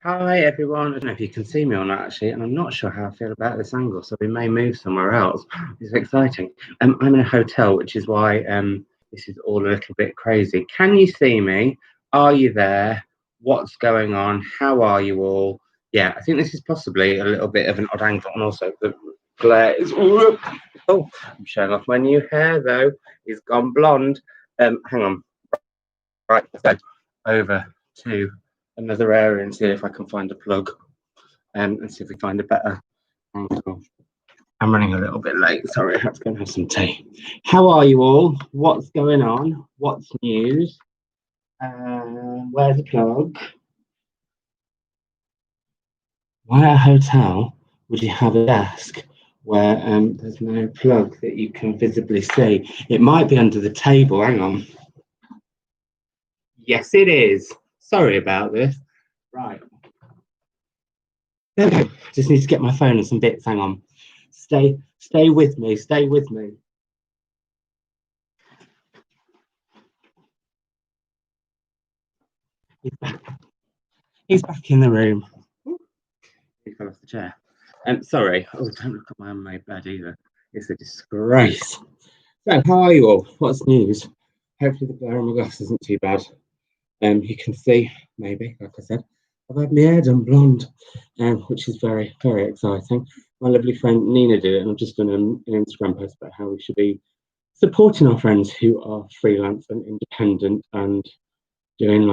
Hi everyone. I don't know if you can see me or not actually, and I'm not sure how I feel about this angle, so we may move somewhere else. It's exciting. I'm in a hotel, which is why this is all a little bit crazy. Can you see me? Are you there? What's going on? How are you all? Yeah, I think this is possibly a little bit of an odd angle, and also the glare is. Oh, I'm showing off my new hair though. It's gone blonde. Hang on. Right, so over to another area and see if I can find a plug and see if we find a better angle. I'm running a little bit late. Sorry, I have to go and have some tea. How are you all? What's going on? What's news? Where's the plug? Why at a hotel would you have a desk where there's no plug that you can visibly see? It might be under the table. Hang on. Yes, it is. Sorry about this. Right. Okay, just need to get my phone and some bits. Hang on. Stay with me. Stay with me. He's back. He's back in the room. He fell off the chair. Sorry. Oh, don't look at my unmade bed either. It's a disgrace. So, how are you all? What's news? Hopefully the glare on my glass isn't too bad. You can see, maybe, like I said, I've had my hair done blonde, which is very, very exciting. My lovely friend Nina did it, and I've just done an Instagram post about how we should be supporting our friends who are freelance and independent and doing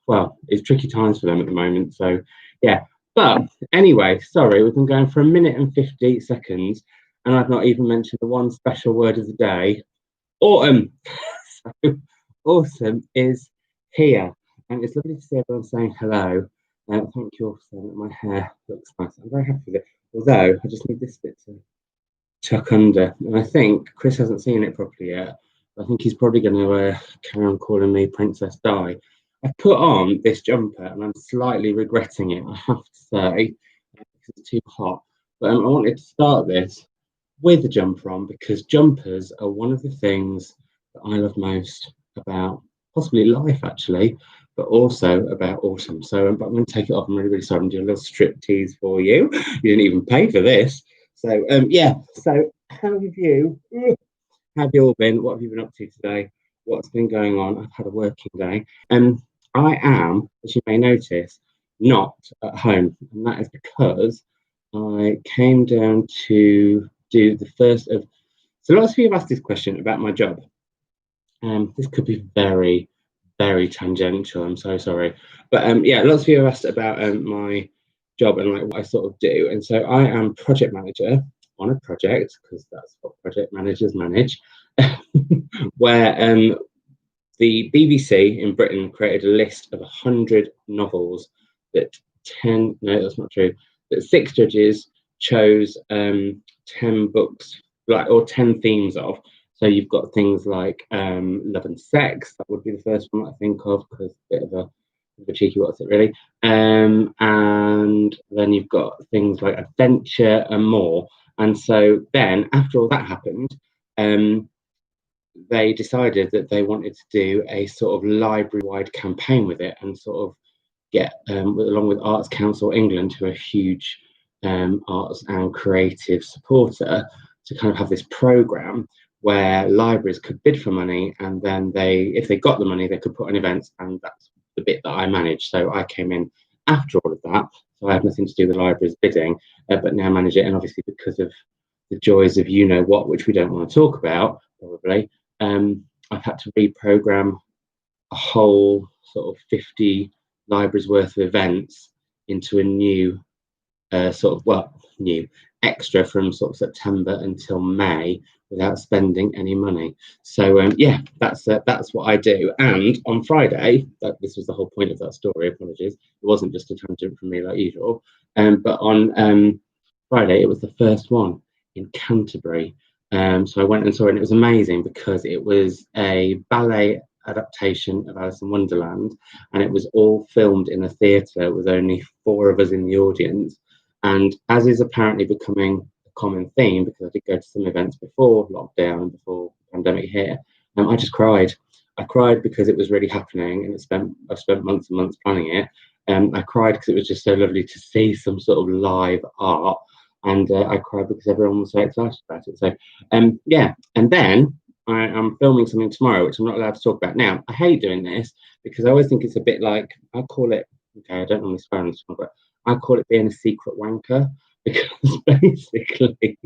well, it's tricky times for them at the moment. So, yeah. But anyway, sorry, we've been going for 1 minute and 50 seconds, and I've not even mentioned the one special word of the day, autumn. So, autumn is here, and it's lovely to see everyone saying hello. Thank you all for saying that my hair looks nice. I'm very happy with it. Although I just need this bit to tuck under, and I think Chris hasn't seen it properly yet. I think he's probably going to carry on calling me Princess Di. I put on this jumper, and I'm slightly regretting it, I have to say, because it's too hot. But I wanted to start this with a jumper on because jumpers are one of the things that I love most about possibly life, actually, but also about autumn. So but I'm going to take it off. I'm really, really sorry. I'm doing a little strip tease for you. You didn't even pay for this. So, yeah. So, how have you all been? What have you been up to today? What's been going on? I've had a working day. I am, as you may notice, not at home, and that is because I came down to do the first of. So, lots of you have asked this question about my job. This could be very, very tangential. I'm so sorry, but yeah, lots of you have asked about my job and what I sort of do, and so I am project manager on a project because that's what project managers manage, where the BBC in Britain created a list of 100 novels that 10, no, that's not true, that 6 judges chose 10 books, or 10 themes of. So you've got things like love and sex, that would be the first one I think of, because a bit of a cheeky what's it really. And then you've got things like adventure and more. And so then, after all that happened, they decided that they wanted to do a sort of library-wide campaign with it and sort of get, along with Arts Council England, who are a huge arts and creative supporter, to kind of have this programme where libraries could bid for money, and then if they got the money, they could put on events, and that's the bit that I manage. So I came in after all of that, so I have nothing to do with the library's bidding, but now manage it. And obviously, because of the joys of what, which we don't want to talk about, probably, I've had to reprogram a whole sort of 50 libraries worth of events into a new new extra from sort of September until May without spending any money. So yeah, that's what I do. And on Friday, this was the whole point of that story. Apologies, it wasn't just a tangent from me like usual. But on Friday, it was the first one in Canterbury. So I went and saw it, and it was amazing because it was a ballet adaptation of Alice in Wonderland, and it was all filmed in a theatre with only 4 of us in the audience. And as is apparently becoming a common theme, because I did go to some events before lockdown and before the pandemic here, I just cried. I cried because it was really happening, and I've spent months and months planning it. I cried because it was just so lovely to see some sort of live art, and I cried because everyone was so excited about it. So yeah, and then I'm filming something tomorrow, which I'm not allowed to talk about now. I hate doing this because I always think it's a bit like, I call it, okay, I don't normally swear on this one, but I call it being a secret wanker, because basically,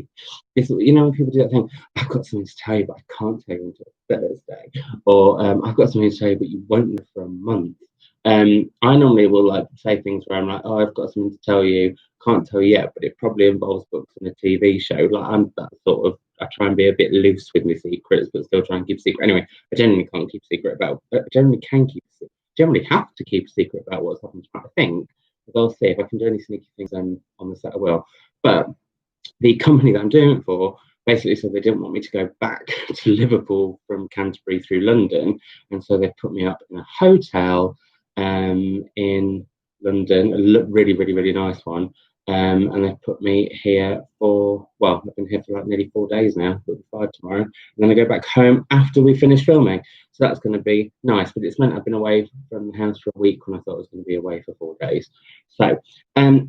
it's, you know, when people do that thing, I've got something to tell you, but I can't tell you until Thursday, or I've got something to tell you, but you won't know for a month. I normally will like say things where I'm like, oh, I've got something to tell you, can't tell you yet, but it probably involves books and a TV show. Like, I'm that sort of, I try and be a bit loose with my secrets, but still try and keep a secret. Anyway, I generally can't keep a secret about, I generally can keep, generally have to keep a secret about what's happened. I think, but I'll see if I can do any sneaky things on the set. I will. But the company that I'm doing it for basically said they didn't want me to go back to Liverpool from Canterbury through London, and so they put me up in a hotel in London, a really, really, really nice one. And they put me here for, well, I've been here for like nearly 4 days now, it'll be 5 tomorrow. And then I go back home after we finish filming. So that's going to be nice, but it's meant I've been away from the house for a week when I thought I was going to be away for 4 days. So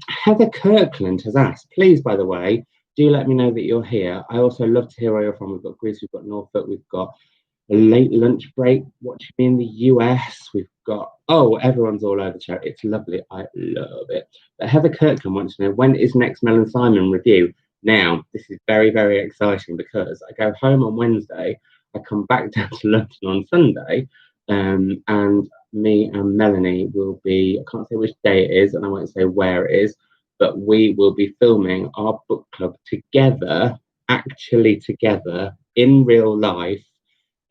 Heather Kirkland has asked, please, by the way, do let me know that you're here. I also love to hear where you're from. We've got Greece, we've got Norfolk, we've got a late lunch break watching me in the US. We've got, oh, everyone's all over the chat. It's lovely. I love it. But Heather Kirkland wants to know, when is next Mel and Simon review? Now, this is very, very exciting because I go home on Wednesday. I come back down to London on Sunday, and me and Melanie will be, I can't say which day it is, and I won't say where it is, but we will be filming our book club together, actually together, in real life,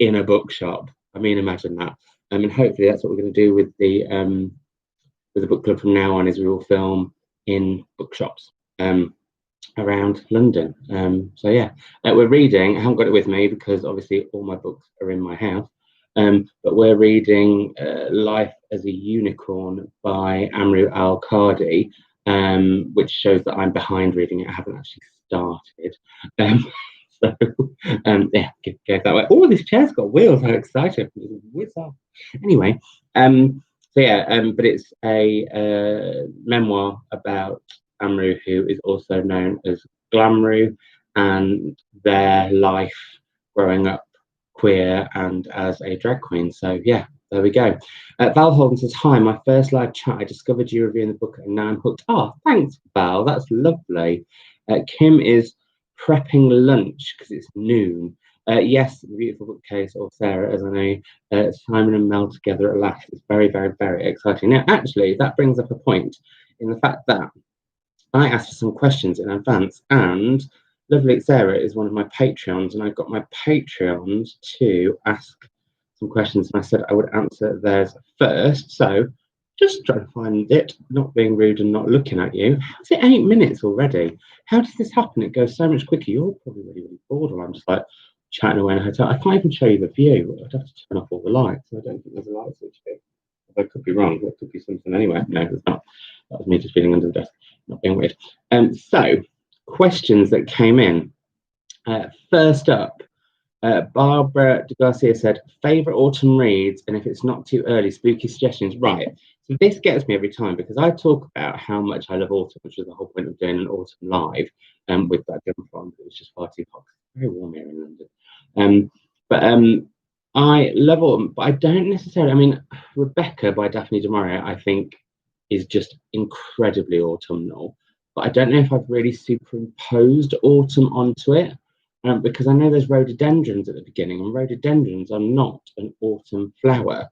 in a bookshop. I mean, imagine that. And hopefully that's what we're going to do with the book club from now on, is we will film in bookshops around London. So yeah, we're reading. I haven't got it with me because obviously all my books are in my house. But we're reading Life as a Unicorn by Amru Al-Qadi, which shows that I'm behind reading it. I haven't actually started. So yeah, go that way. Oh, this chair's got wheels. How exciting! Whiz off. Anyway, so yeah, but it's a memoir about Amru, who is also known as Glamru, and their life growing up queer and as a drag queen. So yeah, there we go. Val Holden says, hi, my first live chat. I discovered you reviewing the book and now I'm hooked. Oh, thanks, Val. That's lovely. Kim is prepping lunch because it's noon. Yes, the beautiful bookcase, or Sarah, as I know, Simon and Mel together at last. It's very, very, very exciting. Now, actually, that brings up a point in the fact that I asked for some questions in advance, and lovely Sarah is one of my Patreons, and I got my Patreons to ask some questions, and I said I would answer theirs first. So just trying to find it, not being rude and not looking at you. How's it 8 minutes already? How does this happen? It goes so much quicker. You're probably really, really bored, or I'm just like chatting away in a hotel. I can't even show you the view. I'd have to turn off all the lights. I don't think there's a light switch here. I could be wrong. There could be something anyway. No, it's not. That was me just feeling under the desk, not being weird. So, questions that came in. First up, Barbara de Garcia said, favourite autumn reads, and if it's not too early, spooky suggestions. Right. So this gets me every time because I talk about how much I love autumn, which was the whole point of doing an autumn live with that jumper on. It was just far too hot. It's very warm here in London. But I love autumn, but I don't necessarily. I mean, Rebecca by Daphne du Maurier, I think, is just incredibly autumnal. But I don't know if I've really superimposed autumn onto it, because I know there's rhododendrons at the beginning, and rhododendrons are not an autumn flower.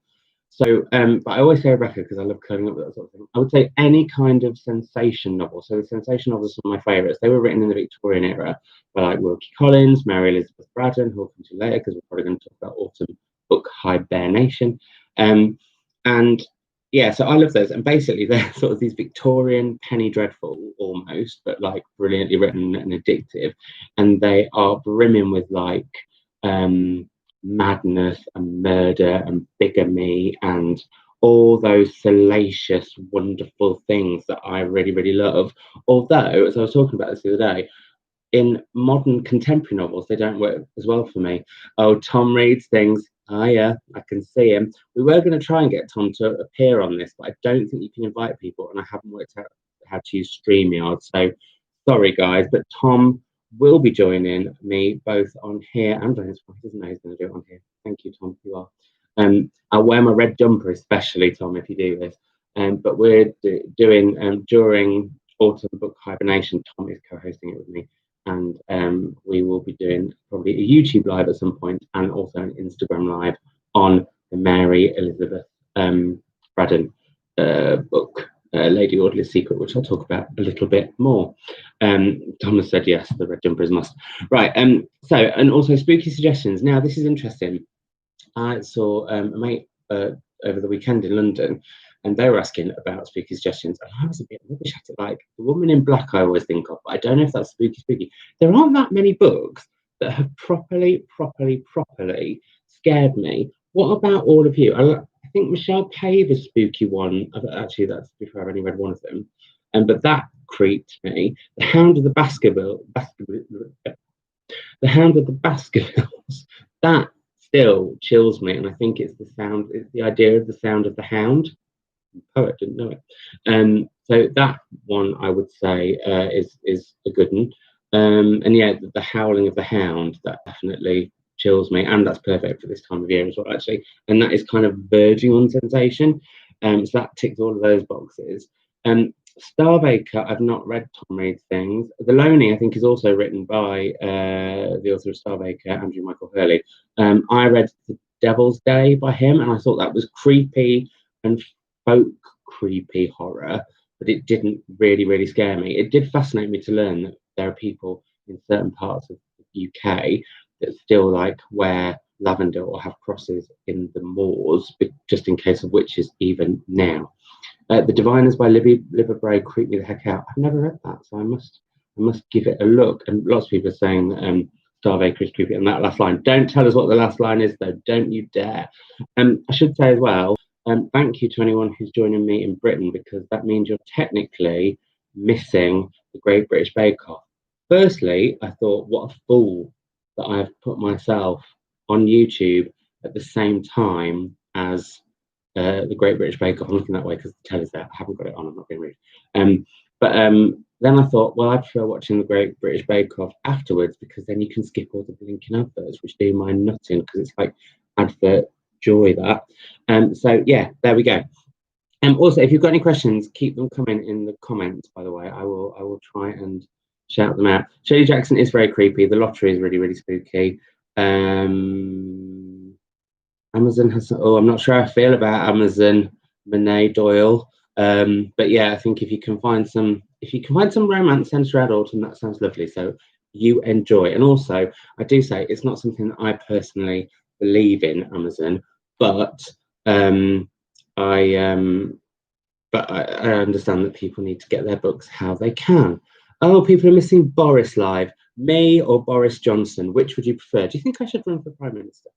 So, but I always say Rebecca because I love curling up with that sort of thing. I would say any kind of sensation novel. So the sensation novels are some of my favourites. They were written in the Victorian era by like Wilkie Collins, Mary Elizabeth Braddon, who we'll come to later because we're probably going to talk about autumn book Hibernation. And yeah, so I love those. And basically they're sort of these Victorian penny dreadful almost, but like brilliantly written and addictive. And they are brimming with like madness and murder and bigamy and all those salacious, wonderful things that I really, really love. Although, as I was talking about this the other day, in modern contemporary novels, they don't work as well for me. Oh, Tom reads things Ah, yeah, I can see him. We were going to try and get Tom to appear on this, but I don't think you can invite people, and I haven't worked out how to use StreamYard. So sorry, guys, but Tom will be joining me both on here and on his phone. He doesn't know he's going to do it on here. Thank you, Tom. You are. I'll wear my red jumper, especially Tom, if you do this. But we're doing during autumn book hibernation. Tom is co-hosting it with me, and we will be doing probably a YouTube live at some point, and also an Instagram live on the Mary Elizabeth Braddon book, Lady Audley's Secret, which I'll talk about a little bit more. Thomas said yes, the red jumper is must. Right, so, and also spooky suggestions. Now, this is interesting. I saw a mate over the weekend in London, and they were asking about spooky suggestions, and I was a bit rubbish at it. Like, The Woman in Black I always think of, but I don't know if that's spooky. There aren't that many books that have properly scared me. What about all of you? I think Michelle Paver's spooky one, actually that's before I've only read one of them, but that creeped me. The Hound of the Baskervilles, The Hound of the Baskervilles, that still chills me, and I think it's the idea of the sound of the hound. The poet didn't know it. So that one I would say is a good one. And yeah, the howling of the hound, that definitely chills me, and that's perfect for this time of year as well, actually. And that is kind of verging on sensation. So that ticks all of those boxes. Starbaker, I've not read Tom Reed's things. The Loney, I think, is also written by the author of Starbaker, Andrew Michael Hurley. I read The Devil's Day by him, and I thought that was creepy and folk creepy horror, but it didn't really scare me. It did fascinate me to learn that there are people in certain parts of the UK that still like wear lavender or have crosses in the moors, just in case of witches even now. The Diviners by Liver Bray creeped me the heck out. I've never read that, so I must give it a look. And lots of people are saying that Starbaker is creepy. And that last line, don't tell us what the last line is, though. Don't you dare. I should say as well, thank you to anyone who's joining me in Britain, because that means you're technically missing the Great British Bake Off. Firstly, I thought, what a fool that I've put myself on YouTube at the same time as the Great British Bake Off. I'm looking that way because the telly's there. I haven't got it on. I'm not being rude. But then I thought, well, I prefer watching the Great British Bake Off afterwards, because then you can skip all the blinking adverts, which do my nutting, because it's like advert joy, that. So yeah, there we go. Also, if you've got any questions, keep them coming in the comments. By the way, I will try and shout them out. Shirley Jackson is very creepy. The Lottery is really spooky. Amazon has. Oh, I'm not sure how I feel about Amazon. Monet Doyle. But yeah, I think if you can find some romance centered around autumn, that sounds lovely. So you enjoy. And also, I do say it's not something that I personally believe in, Amazon, but I understand that people need to get their books how they can. Oh, people are missing Boris live. Me or Boris Johnson? Which would you prefer? Do you think I should run for Prime Minister?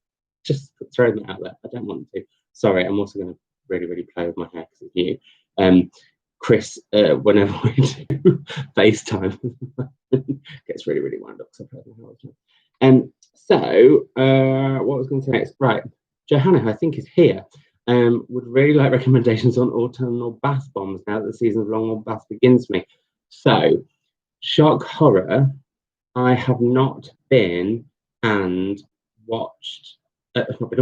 Just throwing it out there. I don't want to. Sorry, I'm also going to really play with my hair because it's new. Chris, whenever we do FaceTime, gets really wound up. So what was going to say next? Right, Johanna, I think, is here. Would really like recommendations on autumnal bath bombs now that the season of long bath begins for me. So, shock horror, I have not been and watched. I've not been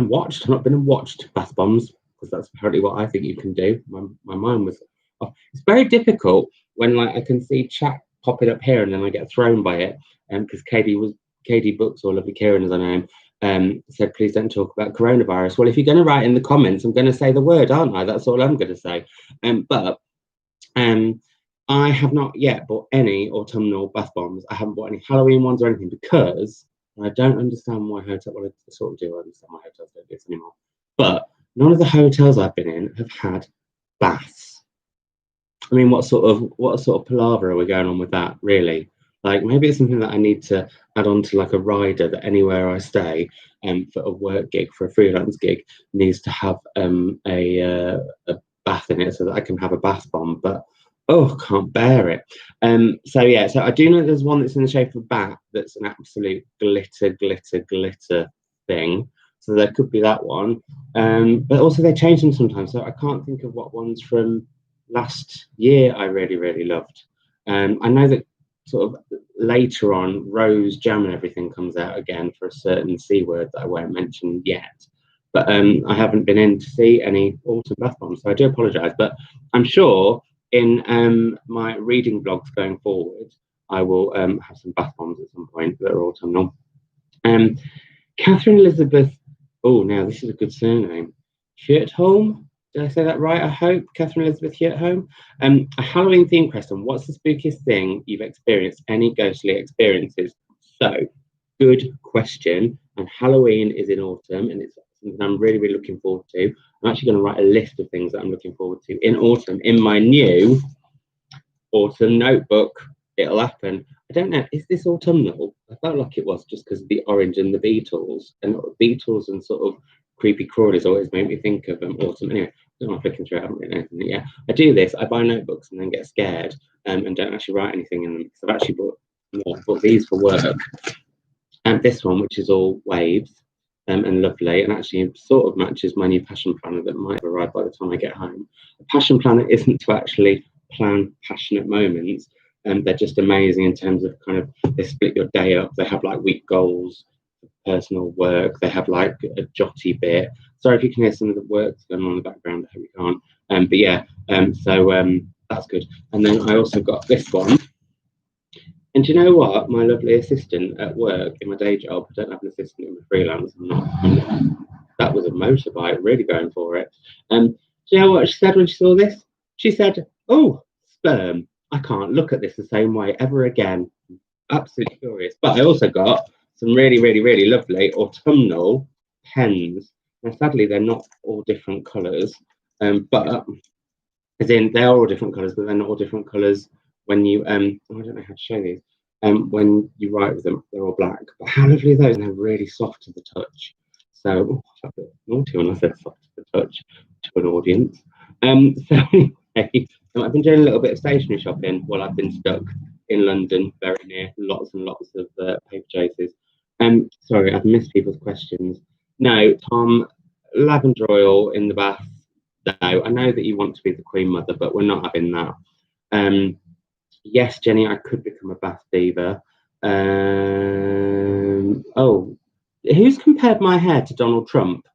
and watched bath bombs, because that's apparently what I think you can do. My mind was off. It's very difficult when like I can see chat popping up here and then I get thrown by it. Because Katie Books, or Lovely Kieran as I know him, said please don't talk about coronavirus. Well, if you're going to write in the comments, I'm going to say the word, aren't I? That's all I'm going to say. But I have not yet bought any autumnal bath bombs. I haven't bought any Halloween ones or anything, because I don't understand why hotels. Well, I sort of do understand why hotels don't do this anymore. But none of the hotels I've been in have had baths. I mean, what sort of palaver are we going on with that, really? Like, maybe it's something that I need to add on to like a rider, that anywhere I stay, for a work gig, for a freelance gig, needs to have a bath in it so that I can have a bath bomb. But oh, can't bear it. So yeah, so I do know there's one that's in the shape of a bat that's an absolute glitter thing. So there could be that one. But also they change them sometimes. So I can't think of what ones from last year I really, really loved. I know that sort of later on, Rose Jam and everything comes out again for a certain C word that I won't mention yet. But I haven't been in to see any autumn bath bombs, so I do apologise. But I'm sure in my reading blogs going forward, I will have some bath bombs at some point that are autumnal. Catherine Elizabeth, oh, now this is a good surname. Shirtholm, did I say that right? I hope. Catherine Elizabeth Shirtholm. A Halloween theme question. What's the spookiest thing you've experienced? Any ghostly experiences? So, good question. And Halloween is in autumn, and it's something I'm really, really looking forward to. I'm actually going to write a list of things that I'm looking forward to in autumn in my new autumn notebook. It'll happen. I don't know. Is this autumnal? I felt like it was just because of the orange and the Beatles and sort of creepy crawlies always make me think of autumn. Anyway, I'm not flicking through. I haven't written anything yet. I do this. I buy notebooks and then get scared and don't actually write anything in them because I've actually bought these for work. And this one, which is all waves and lovely, and actually sort of matches my new passion planner that might arrive by the time I get home. A passion planner isn't to actually plan passionate moments. They're just amazing in terms of kind of they split your day up. They have like week goals, personal work. They have like a jotty bit. Sorry if you can hear some of the work going on in the background. I hope you can't. But yeah, so that's good. And then I also got this one. And do you know what? My lovely assistant at work in my day job, I don't have an assistant in my freelance. That was a motorbike, really going for it. Do you know what she said when she saw this? She said, "Oh, sperm. I can't look at this the same way ever again." Absolutely furious. But I also got some really, really, really lovely autumnal pens. Now, sadly, they're not all different colours, but as in they are all different colours, but they're not all different colours when you I don't know how to show these. When you write with them, they're all black. But how lovely are those? And they're really soft to the touch. So I felt a bit naughty when I said soft to the touch to an audience. So anyway, I've been doing a little bit of stationery shopping while I've been stuck in London, very near lots and lots of paper chases. Sorry, I've missed people's questions. No, Tom, lavender oil in the bath. No, I know that you want to be the Queen Mother, but we're not having that. Yes, Jenny, I could become a bath diva. Oh, who's compared my hair to Donald Trump?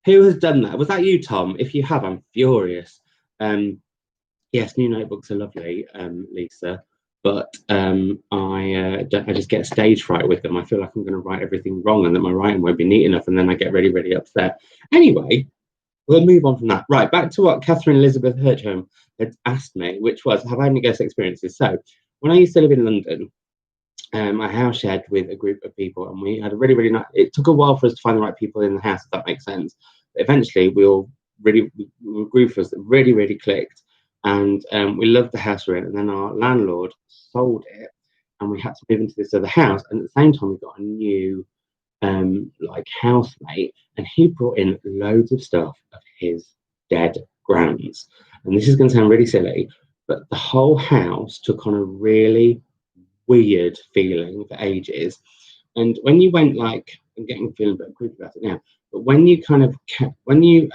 Who has done that? Was that you, Tom? If you have, I'm furious. Yes, new notebooks are lovely, Lisa, but I just get stage fright with them. I feel like I'm going to write everything wrong and that my writing won't be neat enough, and then I get really, really upset. Anyway, we'll move on from that. Right, back to what Catherine Elizabeth Hirchholm had asked me, which was, have I any ghost experiences? So, when I used to live in London, I house shared with a group of people, and we had a really, really nice. It took a while for us to find the right people in the house, if that makes sense. But eventually, we were a group of us that really, really clicked, and we loved the house we're in. And then our landlord sold it, and we had to move into this other house. And at the same time, we got a new like housemate, and he brought in loads of stuff of his dead grands. And this is going to sound really silly, but the whole house took on a really weird feeling for ages. And when you went like, I'm getting feeling a bit creepy about it now, but when you kind of when you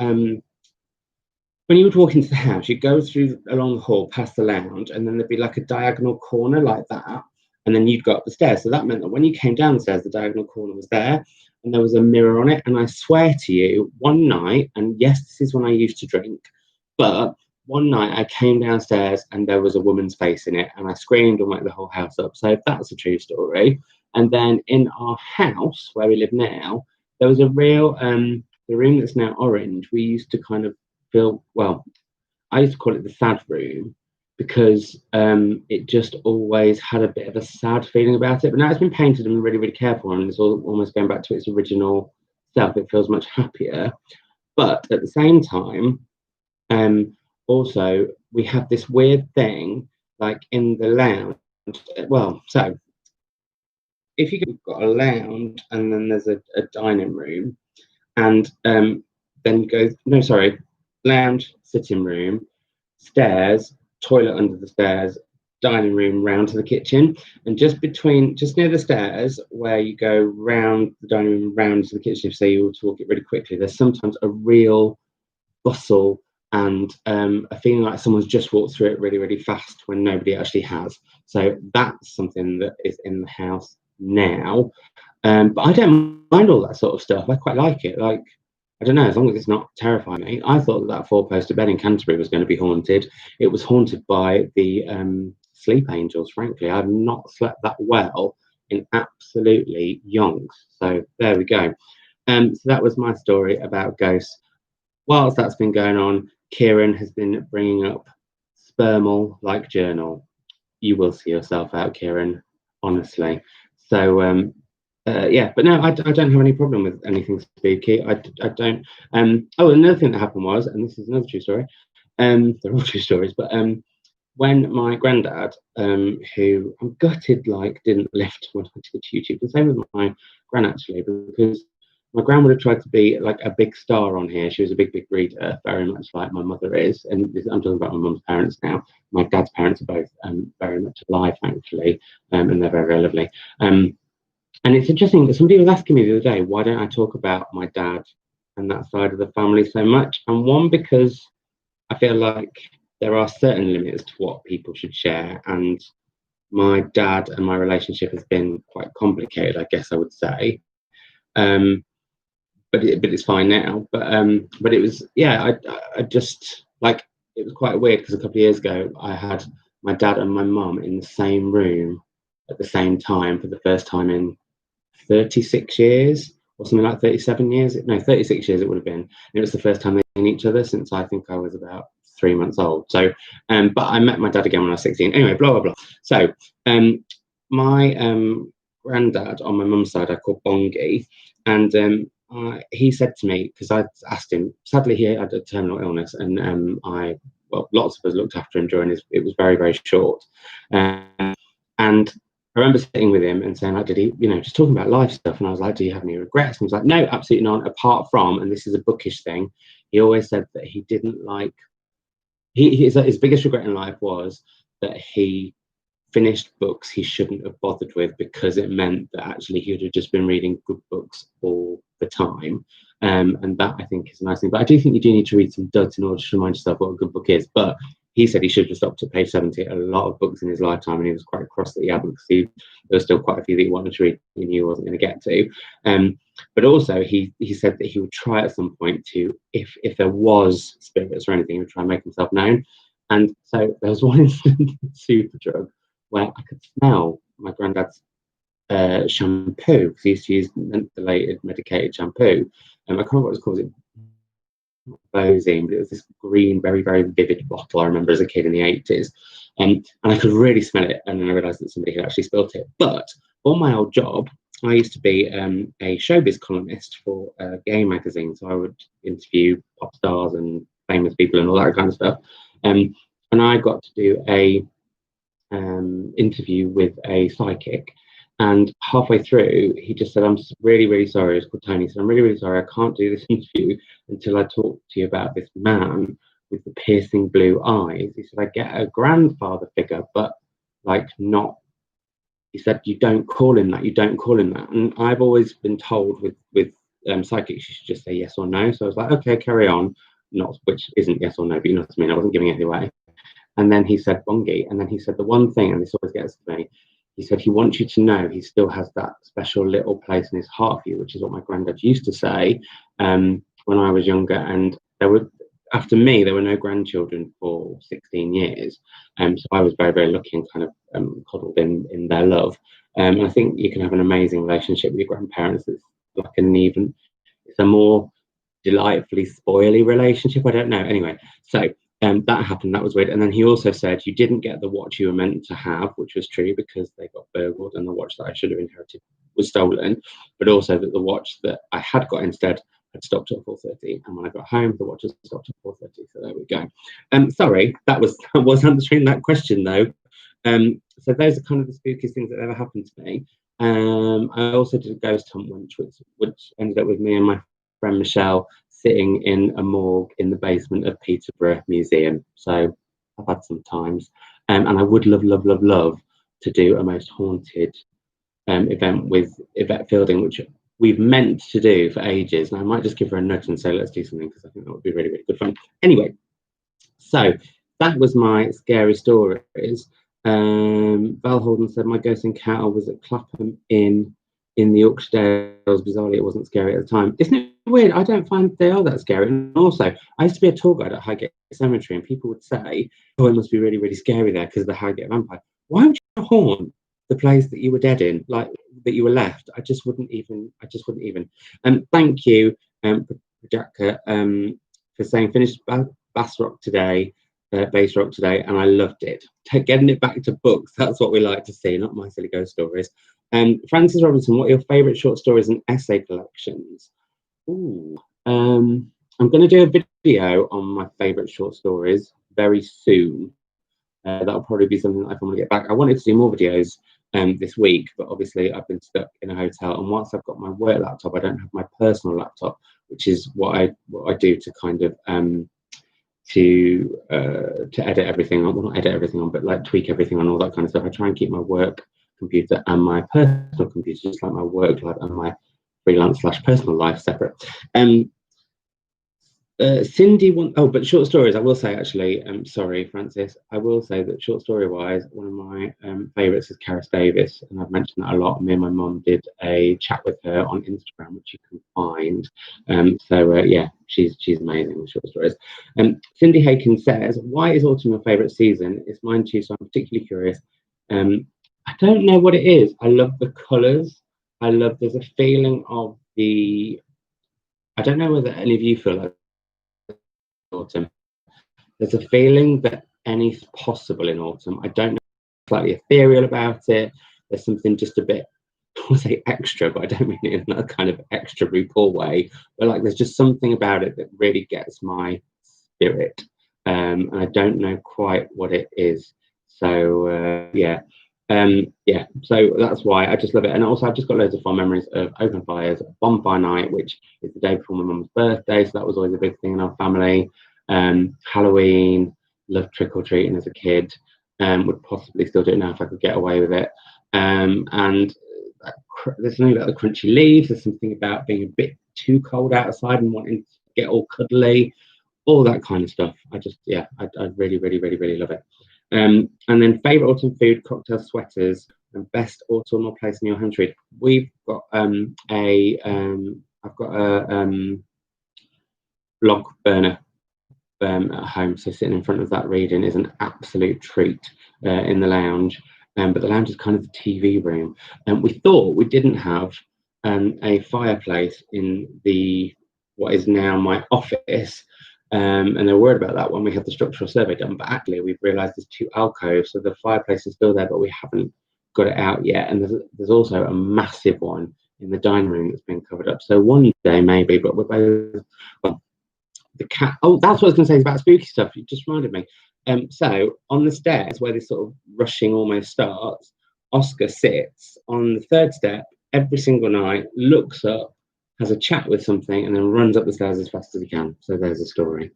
would walk into the house, you'd go through along the hall past the lounge, and then there'd be like a diagonal corner like that, and then you'd go up the stairs. So that meant that when you came down the stairs, the diagonal corner was there, and there was a mirror on it. And I swear to you, one night, and yes, this is when I used to drink, but one night I came downstairs and there was a woman's face in it, and I screamed and woke the whole house up. So that's a true story. And then in our house where we live now, there was a real the room that's now orange. We used to kind of feel, well, I used to call it the sad room, because it just always had a bit of a sad feeling about it. But now it's been painted and really, really careful, and it's all almost going back to its original self. It feels much happier. But at the same time, also we have this weird thing, like in the lounge. Well, so if you've got a lounge and then there's a dining room, and then go, no, sorry, lounge, sitting room, stairs, toilet under the stairs, dining room round to the kitchen, and just near the stairs where you go round the dining room round to the kitchen, so you will talk it really quickly, there's sometimes a real bustle and a feeling like someone's just walked through it really, really fast when nobody actually has. So that's something that is in the house now. But I don't mind all that sort of stuff. I quite like it. Like, I don't know, as long as it's not terrifying me. I thought that four-poster bed in Canterbury was going to be haunted. It was haunted by the sleep angels, frankly. I've not slept that well in absolutely yonks. So there we go. So that was my story about ghosts. Whilst that's been going on, Kieran has been bringing up Spermal like journal. You will see yourself out, Kieran, honestly. So, yeah, but no, I don't have any problem with anything spooky. I don't. Oh, another thing that happened was, and this is another true story. They're all true stories, but when my granddad, who I'm gutted, like, didn't lift when I did YouTube, the same with my gran actually, because my gran would have tried to be like a big star on here. She was a big, big reader, very much like my mother is. And I'm talking about my mum's parents now. My dad's parents are both very much alive, thankfully, and they're very, very lovely. And it's interesting that somebody was asking me the other day, why don't I talk about my dad and that side of the family so much? And one, because I feel like there are certain limits to what people should share. And my dad and my relationship has been quite complicated, I guess I would say. But it's fine now. But it was, yeah, I just like, it was quite weird because a couple of years ago I had my dad and my mum in the same room at the same time for the first time in 36 years or something, like 37 years. No, 36 years it would have been. And it was the first time they'd seen each other since I think I was about 3 months old. So, but I met my dad again when I was 16. Anyway, blah, blah, blah. So, my granddad on my mum's side, I call Bongi. And he said to me, because I asked him, sadly, he had a terminal illness, and well, lots of us looked after him during it was very, very short. And I remember sitting with him and saying, like, did he, just talking about life stuff. And I was like, do you have any regrets? And he was like, no, absolutely not. Apart from, and this is a bookish thing, he always said that he didn't like, his biggest regret in life was that he finished books he shouldn't have bothered with, because it meant that actually he would have just been reading good books all the time. And that, I think, is a nice thing. But I do think you do need to read some duds in order to remind yourself what a good book is. But he said he should have stopped at page 70. A lot of books in his lifetime, and he was quite cross that he hadn't, because there were still quite a few that he wanted to read and he knew he wasn't going to get to. But also he said that he would try at some point to, if there was spirits or anything, he would try and make himself known. And so there was one instance in Superdrug where I could smell my granddad's shampoo, because he used to use mentholated medicated shampoo. I can't remember what it was called. Bozine, but it was this green, very, very vivid bottle I remember as a kid in the 80s. And I could really smell it, and then I realised that somebody had actually spilt it. But on my old job, I used to be a showbiz columnist for a gay magazine, so I would interview pop stars and famous people and all that kind of stuff. And I got to do a interview with a psychic, and halfway through he just said, I'm really, really sorry. It's called Tony. He said, I'm really, really sorry, I can't do this interview until I talk to you about this man with the piercing blue eyes. He said, I get a grandfather figure, but like not, he said, you don't call him that, you don't call him that. And I've always been told with psychics, you should just say yes or no. So I was like, okay, carry on. Not, which isn't yes or no, but you know what I mean, I wasn't giving it away. And then he said Bongi, and then he said the one thing, and this always gets to me, he said he wants you to know he still has that special little place in his heart for you, which is what my granddad used to say when I was younger. And after me, there were no grandchildren for 16 years. So I was very, very lucky and kind of coddled in their love. And I think you can have an amazing relationship with your grandparents. It's like it's a more delightfully spoily relationship. I don't know. Anyway, so that happened. That was weird. And then he also said you didn't get the watch you were meant to have, which was true, because they got burgled and the watch that I should have inherited was stolen. But also that the watch that I had got instead had stopped at 4:30, and when I got home, the watch had stopped at 4:30. So there we go. Sorry, that was answering that question though. So those are kind of the spookiest things that ever happened to me. I also did a ghost hunt once, which ended up with me and my friend Michelle sitting in a morgue in the basement of Peterborough Museum. So I've had some times. and I would love to do a most haunted event with Yvette Fielding, which we've meant to do for ages. And I might just give her a nudge and say, let's do something, because I think that would be really good fun. Anyway, so that was my scary stories. Val Holden said my ghost encounter was at Clapham in the Yorkshire Dales. Bizarrely, it wasn't scary at the time. Isn't it weird? I don't find they are that scary. And also, I used to be a tour guide at Highgate Cemetery, and people would say, "Oh, it must be really scary there because of the Highgate vampire." Why would you haunt the place that you were dead in, like that you were left? I just wouldn't even. Thank you, Projaka, for saying finished Bass Rock today. Base Rock today, and I loved it. Getting it back to books, that's what we like to see, not my silly ghost stories. Francis Robinson, what are your favourite short stories and essay collections? Ooh, I'm going to do a video on my favourite short stories very soon. That'll probably be something that I want to get back. I wanted to do more videos this week, but obviously I've been stuck in a hotel, and once I've got my work laptop, I don't have my personal laptop, which is what I do to kind of to edit everything on, well, not edit everything on, but like tweak everything on, all that kind of stuff. I try and keep my work computer and my personal computer, just like my work life and my freelance / personal life, separate. Cindy but short stories, I will say, actually, sorry, Francis, I will say that short story wise, one of my favorites is Karis Davis, and I've mentioned that a lot. Me and my mum did a chat with her on Instagram, which you can find. Yeah, she's amazing with short stories. Cindy Haken says, why is autumn your favorite season? It's mine too, so I'm particularly curious. I don't know what it is. I love the colors. There's a feeling of I don't know whether any of you feel like autumn. There's a feeling that anything's possible in autumn. I don't know, slightly ethereal about it. There's something just a bit, I would say extra, but I don't mean it in that kind of extra RuPaul way. But like, there's just something about it that really gets my spirit, and I don't know quite what it is. So yeah. So that's why I just love it. And also, I've just got loads of fond memories of open fires, bonfire night, which is the day before my mum's birthday, so that was always a big thing in our family. Halloween, loved trick-or-treating as a kid, would possibly still do it now if I could get away with it. And there's something about the crunchy leaves, there's something about being a bit too cold outside and wanting to get all cuddly, all that kind of stuff. I really love it. And then favourite autumn food, cocktail, sweaters, and best autumnal place in your hand read. We've got I've got a log burner at home, so sitting in front of that reading is an absolute treat in the lounge. But the lounge is kind of the TV room, and we thought we didn't have a fireplace in what is now my office. And they were worried about that when we had the structural survey done, but actually we've realised there's 2 alcoves, so the fireplace is still there, but we haven't got it out yet. And there's also a massive one in the dining room that's been covered up. So one day maybe, but we're both, well, the cat. Oh, that's what I was going to say about spooky stuff. You just reminded me. So on the stairs where this sort of rushing almost starts, Oscar sits on the 3rd step every single night, looks up, has a chat with something, and then runs up the stairs as fast as he can. So there's a story.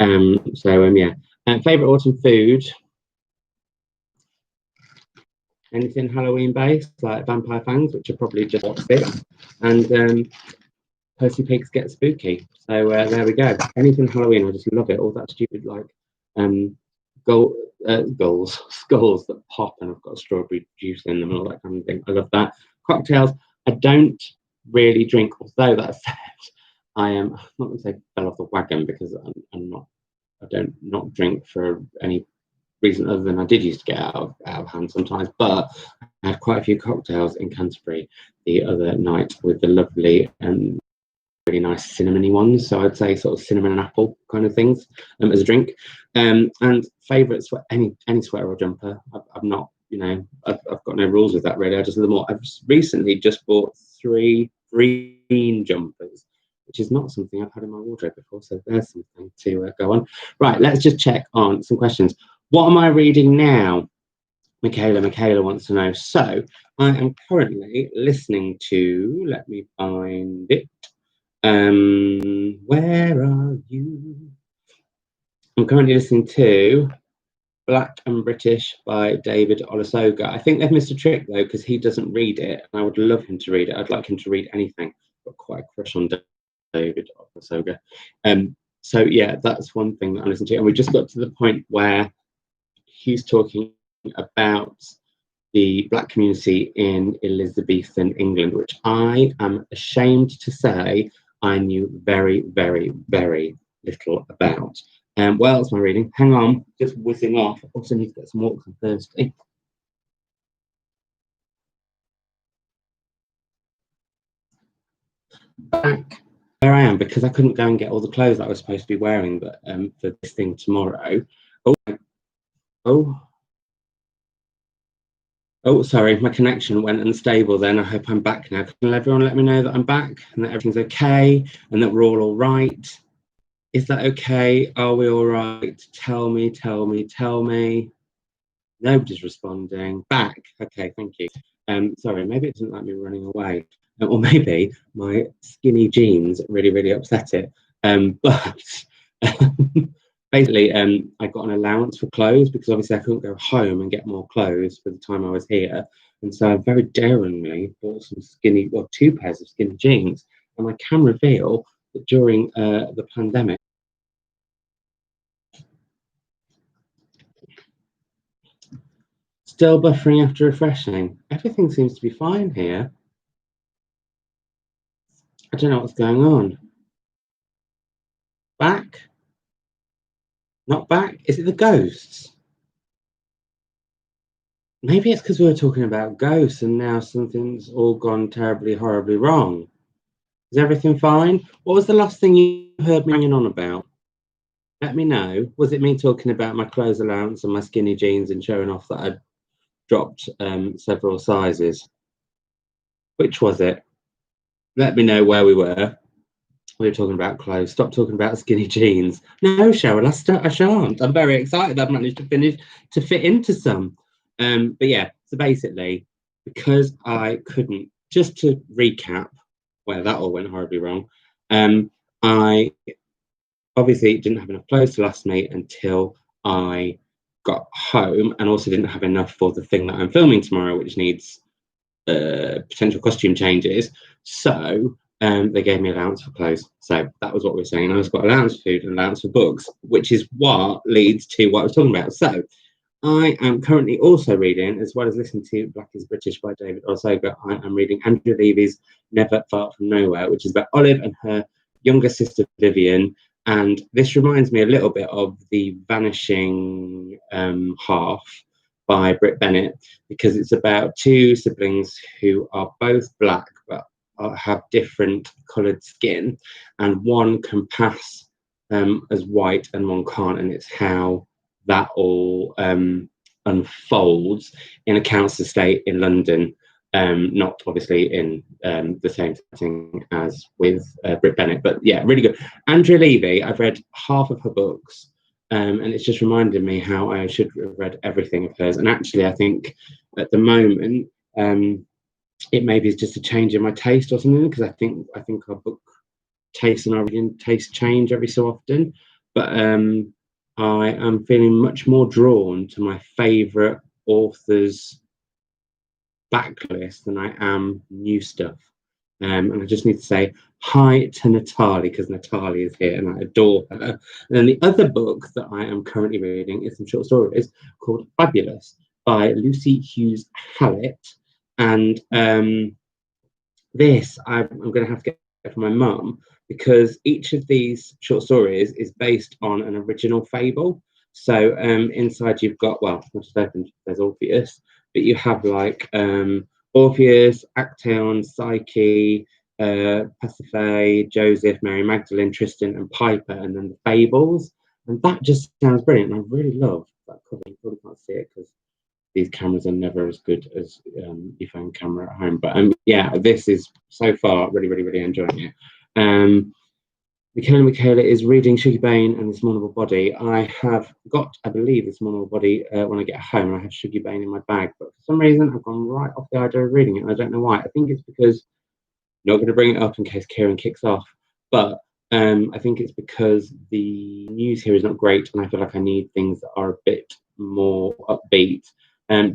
Yeah. Favorite autumn food? Anything Halloween based, like vampire fangs, which are probably just what's it, and Percy Pigs Get Spooky. So there we go. Anything Halloween, I just love it. All that stupid like skulls that pop and have got strawberry juice in them and all that kind of thing. I love that. Cocktails, I don't really drink, although that said, I am not going to say fell off the wagon, because I don't not drink for any reason other than I did used to get out of hand sometimes, but I had quite a few cocktails in Canterbury the other night with the lovely and really nice cinnamony ones. So I'd say sort of cinnamon and apple kind of things as a drink. And favourite any sweater or jumper. I've not, I've got no rules with that really. I just love them all. I've recently just bought 3 green jumpers, which is not something I've had in my wardrobe before. So there's something to go on. Right, let's just check on some questions. What am I reading now? Michaela wants to know. So I am currently listening to, let me find it. Where are you? I'm currently listening to Black and British by David Olusoga. I think they've missed a trick though, because he doesn't read it, and I would love him to read it. I'd like him to read anything. I've got quite a crush on David Olusoga. So yeah, that's one thing that I listened to, and we just got to the point where he's talking about the Black community in Elizabethan England, which I am ashamed to say I knew very, very, very little about. What else am I reading? Hang on, just whizzing off. I also need to get some water, I'm thirsty. Back where I am, because I couldn't go and get all the clothes that I was supposed to be wearing, but for this thing tomorrow. Oh, oh, sorry, my connection went unstable then. I hope I'm back now. Can everyone let me know that I'm back and that everything's okay and that we're all right? Is that okay? Are we all right? Tell me, tell me, tell me. Nobody's responding. Back. Okay, thank you. Sorry, maybe it doesn't like me running away. Or maybe my skinny jeans really, really upset it. But basically, I got an allowance for clothes because obviously I couldn't go home and get more clothes for the time I was here. And so I very daringly bought some skinny, well, two pairs of skinny jeans. And I can reveal that during the pandemic, still buffering after refreshing. Everything seems to be fine here. I don't know what's going on. Back? Not back? Is it the ghosts? Maybe it's because we were talking about ghosts and now something's all gone terribly, horribly wrong. Is everything fine? What was the last thing you heard me hanging on about? Let me know. Was it me talking about my clothes allowance and my skinny jeans and showing off that I'd dropped several sizes? Which was it? Let me know where we were. We were talking about clothes. Stop talking about skinny jeans. No, Cheryl, I shan't. I'm very excited I've managed to fit into some. But yeah, so basically, because I couldn't, just to recap, well, that all went horribly wrong. I obviously didn't have enough clothes to last me until I got home, and also didn't have enough for the thing that I'm filming tomorrow, which needs potential costume changes. So they gave me allowance for clothes. So that was what we were saying. I was got allowance for food and allowance for books, which is what leads to what I was talking about. So I am currently also reading, as well as listening to Black is British by David Osoga, I am reading Andrew Levy's Never Far From Nowhere, which is about Olive and her younger sister Vivian. And this reminds me a little bit of The Vanishing Half by Britt Bennett, because it's about two siblings who are both black but have different coloured skin, and one can pass as white and one can't, and it's how that all unfolds in a council estate in London, not obviously in the same setting as with Britt Bennett, but yeah, really good. Andrea Levy, I've read half of her books, and it's just reminded me how I should have read everything of hers. And actually, I think at the moment, it maybe is just a change in my taste or something, because I think our book taste and our reading taste change every so often. But I am feeling much more drawn to my favourite authors' backlist than I am new stuff. And I just need to say hi to Natalie, because Natalie is here and I adore her. And then the other book that I am currently reading is some short stories called Fabulous by Lucy Hughes Hallett. And this I'm going to have to get from my mum, because each of these short stories is based on an original fable. So inside you've got, well, I've just opened, there's Orpheus, but you have like Orpheus, Actaeon, Psyche, Pasiphae, Joseph, Mary Magdalene, Tristan, and Piper, and then the fables. And that just sounds brilliant. And I really love that cover. You probably can't see it because these cameras are never as good as your phone camera at home. But yeah, this is so far really, really, really enjoying it. Michaela is reading Sugar Bane and The Smallable Body. I have got, I believe, The Smallable Body when I get home, and I have Sugar Bane in my bag. But for some reason, I've gone right off the idea of reading it, and I don't know why. I think it's because, not going to bring it up in case Kieran kicks off, but I think it's because the news here is not great, and I feel like I need things that are a bit more upbeat.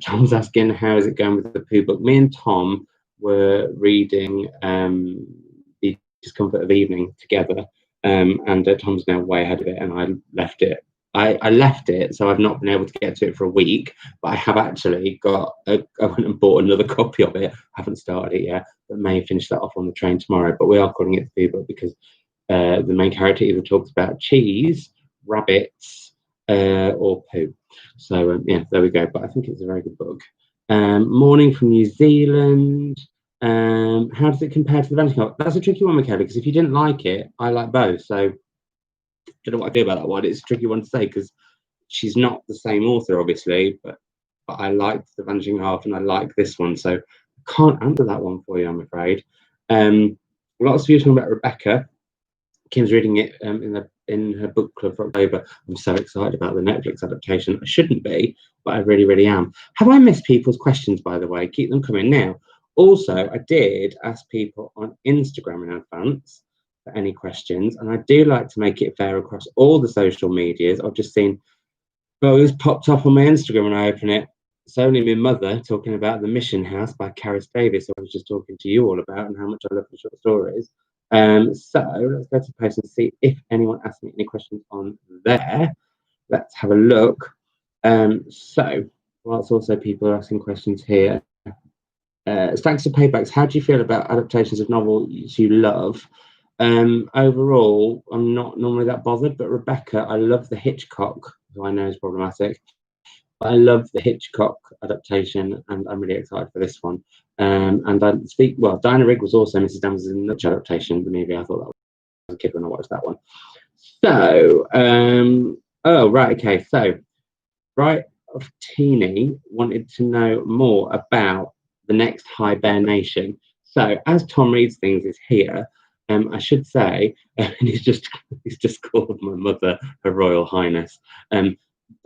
Tom's asking, how is it going with the poo book? Me and Tom were reading The Discomfort of Evening together, and Tom's now way ahead of it, and I left it. I left it, so I've not been able to get to it for a week, but I have actually got, I went and bought another copy of it. I haven't started it yet, but may finish that off on the train tomorrow. But we are calling it the poo book because the main character either talks about cheese, rabbits, or poo. So yeah, there we go. But I think it's a very good book. Morning from New Zealand. How does it compare to the Vanishing Half? That's a tricky one, Michaela, because if you didn't like it, I like both. So I don't know what I do about that one. It's a tricky one to say because she's not the same author, obviously, but I liked The Vanishing Half and I like this one. So I can't answer that one for you, I'm afraid. Lots of you talking about Rebecca. Kim's reading it in her book club for October. I'm so excited about the Netflix adaptation. I shouldn't be, but I really, really am. Have I missed people's questions, by the way? Keep them coming now. Also, I did ask people on Instagram in advance for any questions, and I do like to make it fair across all the social medias. I've just seen, well, it's popped up on my Instagram when I open it. It's only my mother talking about The Mission House by Karis Davis. I was just talking to you all about and how much I love the short stories. So let's go to the post and see if anyone asked me any questions on there. Let's have a look. So whilst also people are asking questions here. Stacks of Paperbacks, how do you feel about adaptations of novels you love? Overall, I'm not normally that bothered, but Rebecca, I love the Hitchcock, who I know is problematic. I love the Hitchcock adaptation, and I'm really excited for this one. And I speak, well, Diana Rigg was also Mrs. Danvers in the adaptation of the movie. I thought that was a kid when I watched that one. So, oh, right, okay. So, Bright of Teeny wanted to know more about the next hibernation. So, as Tom reads things is here, I should say, and he's just called my mother Her Royal Highness.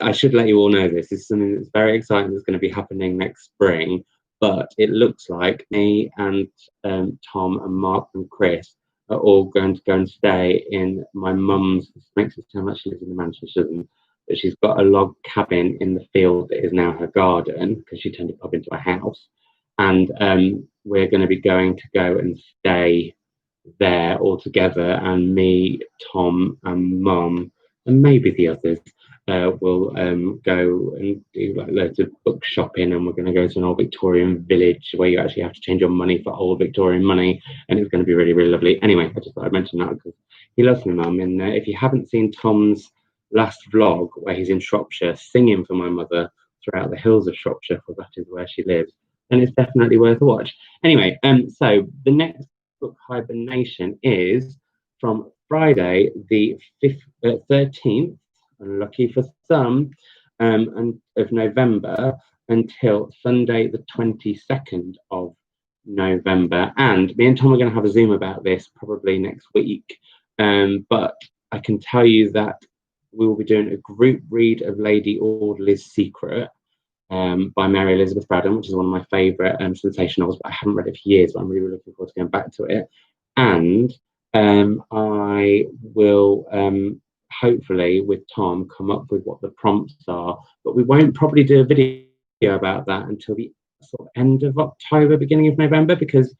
I should let you all know this. This is something that's very exciting that's going to be happening next spring. But it looks like me and Tom and Mark and Chris are all going to go and stay in my mum's. This makes it sound like she lives in the mansion, she doesn't. But she's got a log cabin in the field that is now her garden because she turned it up into a house. And we're going to be going to go and stay there all together. And me, Tom, and Mum, and maybe the others will go and do like loads of book shopping, and we're going to go to an old Victorian village where you actually have to change your money for old Victorian money, and it's going to be really, really lovely. Anyway, I just thought I'd mention that because he loves my mum, and if you haven't seen Tom's last vlog where he's in Shropshire singing for my mother throughout the hills of Shropshire, for that is where she lives, then it's definitely worth a watch. Anyway, so the next book hibernation is from Friday the 13th, lucky for some, and of November until Sunday the 22nd of November. And me and Tom are going to have a Zoom about this probably next week. But I can tell you that we will be doing a group read of Lady Audley's Secret by Mary Elizabeth Braddon, which is one of my favourite sensation novels, but I haven't read it for years, but I'm really looking forward to going back to it. And I will hopefully with Tom come up with what the prompts are, but we won't probably do a video about that until the sort of end of October, beginning of November, because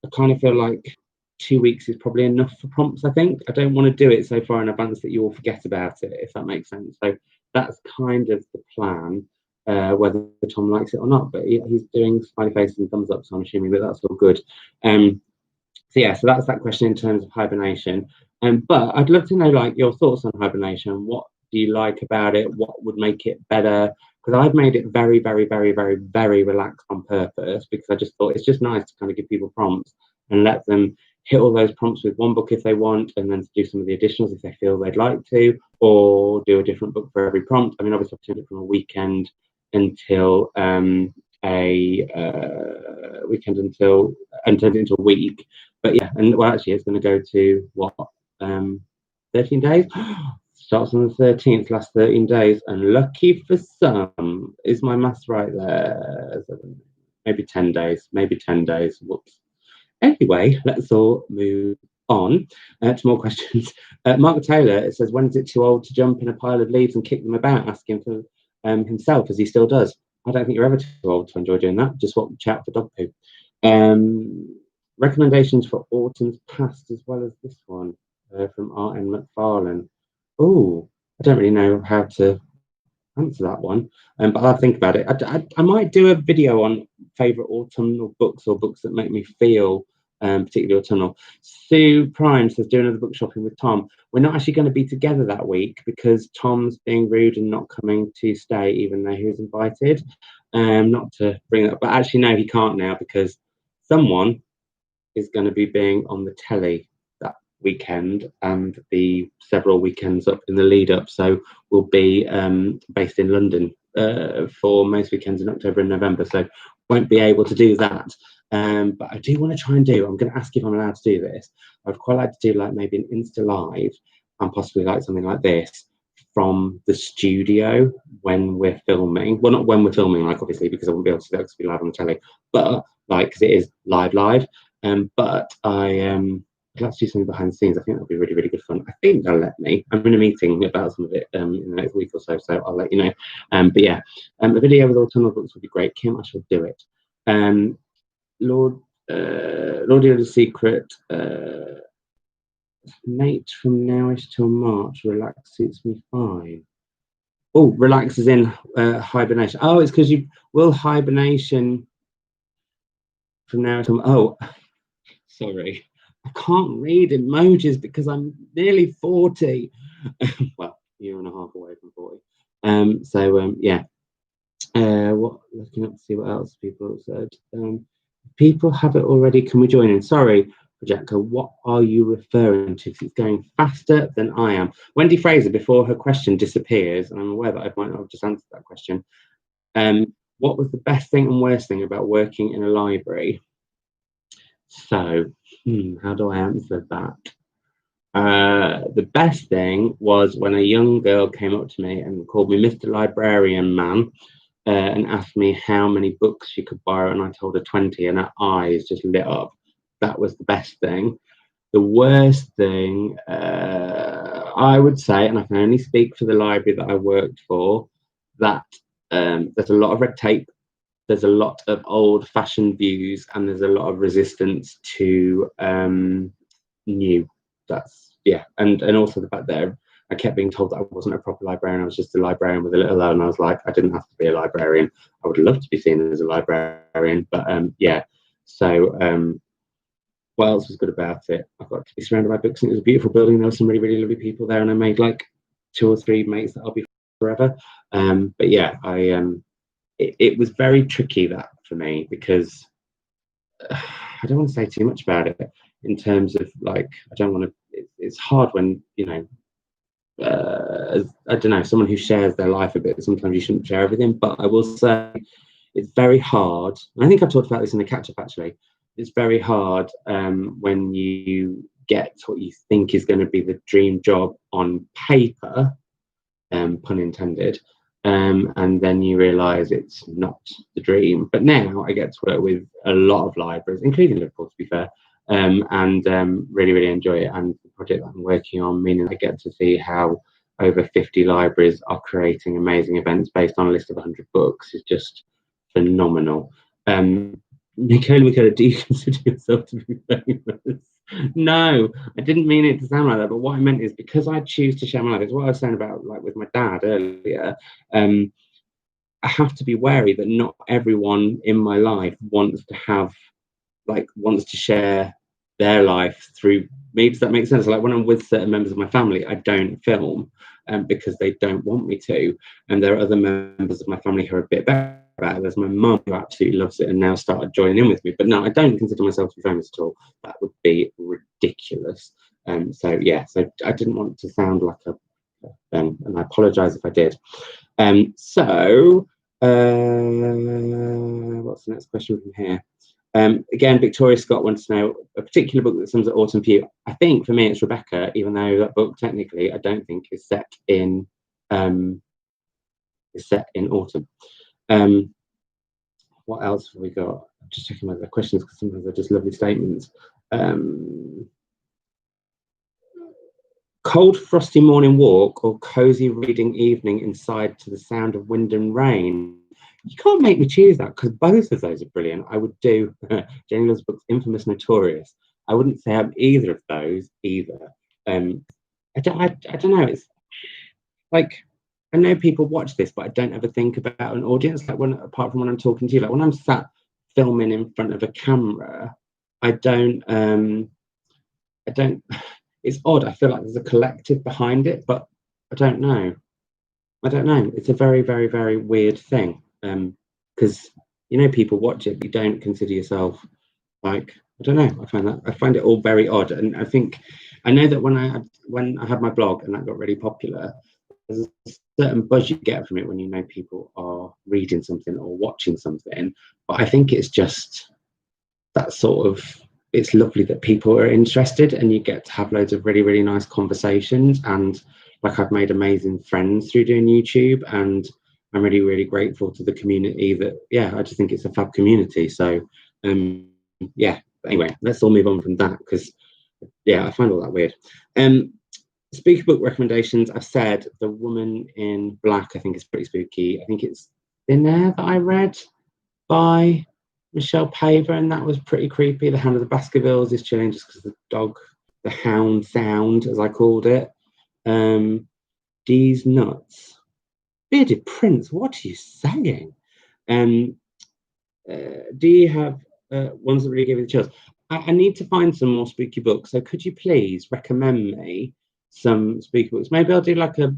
I kind of feel like 2 weeks is probably enough for prompts. I think I don't want to do it so far in advance that you all forget about it, if that makes sense. So that's kind of the plan, whether Tom likes it or not, but he's doing smiley faces and thumbs up, so I'm assuming that that's all good. So yeah, so that's that question in terms of hibernation. But I'd love to know like your thoughts on hibernation. What do you like about it? What would make it better? Because I've made it very, very, very, very, very relaxed on purpose, because I just thought it's just nice to kind of give people prompts and let them hit all those prompts with one book if they want, and then do some of the additionals if they feel they'd like to, or do a different book for every prompt. I mean, obviously I've turned it from a weekend until and turned it into a week. But yeah, and well, actually, it's going to go to what 13 days. Starts on the 13th, last 13 days, and lucky for some, is my maths right there? Maybe 10 days. Maybe 10 days. Whoops. Anyway, let's all move on to more questions. Mark Taylor, it says, when is it too old to jump in a pile of leaves and kick them about, asking for himself, as he still does. I don't think you're ever too old to enjoy doing that. Just watch out for dog poo. Recommendations for autumn's past as well as this one from R.N. McFarlane. Oh, I don't really know how to answer that one, but I'll think about it. I might do a video on favourite autumnal books or books that make me feel particularly autumnal. Sue Prime says, do another book shopping with Tom. We're not actually going to be together that week because Tom's being rude and not coming to stay, even though he was invited. Not to bring that, but actually, no, he can't now because someone is going to be being on the telly that weekend and the several weekends up in the lead up. So we'll be based in London for most weekends in October and November. So won't be able to do that. But I do want to try and do, I'm going to ask if I'm allowed to do this. I'd quite like to do like maybe an Insta Live and possibly like something like this from the studio when we're filming. Well, not when we're filming, like obviously, because I won't be able to do that because it'll be live on the telly, but like, because it is live. But I'd like to do something behind the scenes. I think that'll be really, really good fun. I think they'll let me. I'm in a meeting about some of it in the next week or so, so I'll let you know. But yeah, a video with autumnal books would be great. Kim, I shall do it. Lord Yoda's Secret, Nate from nowish till March, relax suits me fine. Oh, relax is in hibernation. Oh, it's because you will hibernation from now till, oh, sorry. I can't read emojis because I'm nearly 40. Well, a year and a half away from 40. Yeah. What, looking up to see what else people have said. People have it already. Can we join in? Sorry, Projector. What are you referring to? It's going faster than I am. Wendy Fraser, before her question disappears, and I'm aware that I might not have just answered that question. What was the best thing and worst thing about working in a library? So, how do I answer that? The best thing was when a young girl came up to me and called me Mr. Librarian Man and asked me how many books she could borrow, and I told her 20, and her eyes just lit up. That was the best thing. The worst thing, I would say, and I can only speak for the library that I worked for, that there's a lot of red tape. There's a lot of old-fashioned views, and there's a lot of resistance to new. That's and also the fact that I kept being told that I wasn't a proper librarian. I was just a librarian with a little L, and I was like, I didn't have to be a librarian. I would love to be seen as a librarian, but yeah. So what else was good about it? I got to be surrounded by books, and it was a beautiful building. There were some really, really lovely people there, and I made like 2 or 3 mates that I'll be forever. But yeah, it was very tricky that for me because I don't want to say too much about it in terms of like I don't want to. It's hard when I don't know, someone who shares their life a bit. Sometimes you shouldn't share everything, but I will say it's very hard. And I think I've talked about this in the catch-up actually. It's very hard when you get what you think is going to be the dream job on paper, pun intended, and then you realise it's not the dream. But now I get to work with a lot of libraries, including Liverpool, to be fair, and really, really enjoy it. And the project that I'm working on, meaning I get to see how over 50 libraries are creating amazing events based on a list of 100 books, is just phenomenal. Nicola, do you consider yourself to be famous? No, I didn't mean it to sound like that, but what I meant is because I choose to share my life, it's what I was saying about like with my dad earlier. I have to be wary that not everyone in my life wants to share their life through me. Does that make sense? Like when I'm with certain members of my family, I don't film because they don't want me to. And there are other members of my family who are a bit better about it. There's my mum who absolutely loves it and now started joining in with me. But no, I don't consider myself to be famous at all. That would be ridiculous. So I didn't want to sound like a and I apologise if I did. What's the next question from here? Again, Victoria Scott wants to know a particular book that sums up autumn for you. I think for me it's Rebecca, even though that book technically I don't think is set in autumn. What else have we got? I'm just checking my other questions because sometimes they're just lovely statements. cold, frosty morning walk or cozy reading evening inside to the sound of wind and rain. You can't make me choose that because both of those are brilliant. I would do Jane Austen's books, Infamous, Notorious. I wouldn't say I'm either of those either. I don't know. It's like, I know people watch this, but I don't ever think about an audience. Like when, apart from when I'm talking to you, like when I'm sat filming in front of a camera, I don't. It's odd. I feel like there's a collective behind it, but I don't know. It's a very, very, very weird thing. Because people watch it, but you don't consider yourself like, I don't know. I find it all very odd, and I know that when I had my blog and that got really popular, there's a certain buzz you get from it when people are reading something or watching something. But I think it's just that sort of, it's lovely that people are interested and you get to have loads of really, really nice conversations. And like, I've made amazing friends through doing YouTube, and I'm really, really grateful to the community that, I just think it's a fab community. So, anyway, let's all move on from that because, I find all that weird. Speaker book recommendations. I've said The Woman in Black, I think, is pretty spooky. I think it's in there that I read by Michelle Paver, and that was pretty creepy. The Hound of the Baskervilles is chilling just because the dog, the hound sound, as I called it. D's Nuts. Bearded Prince, what are you saying? Do you have ones that really give you the chills? I need to find some more spooky books. So could you please recommend me some spooky books? Maybe I'll do like a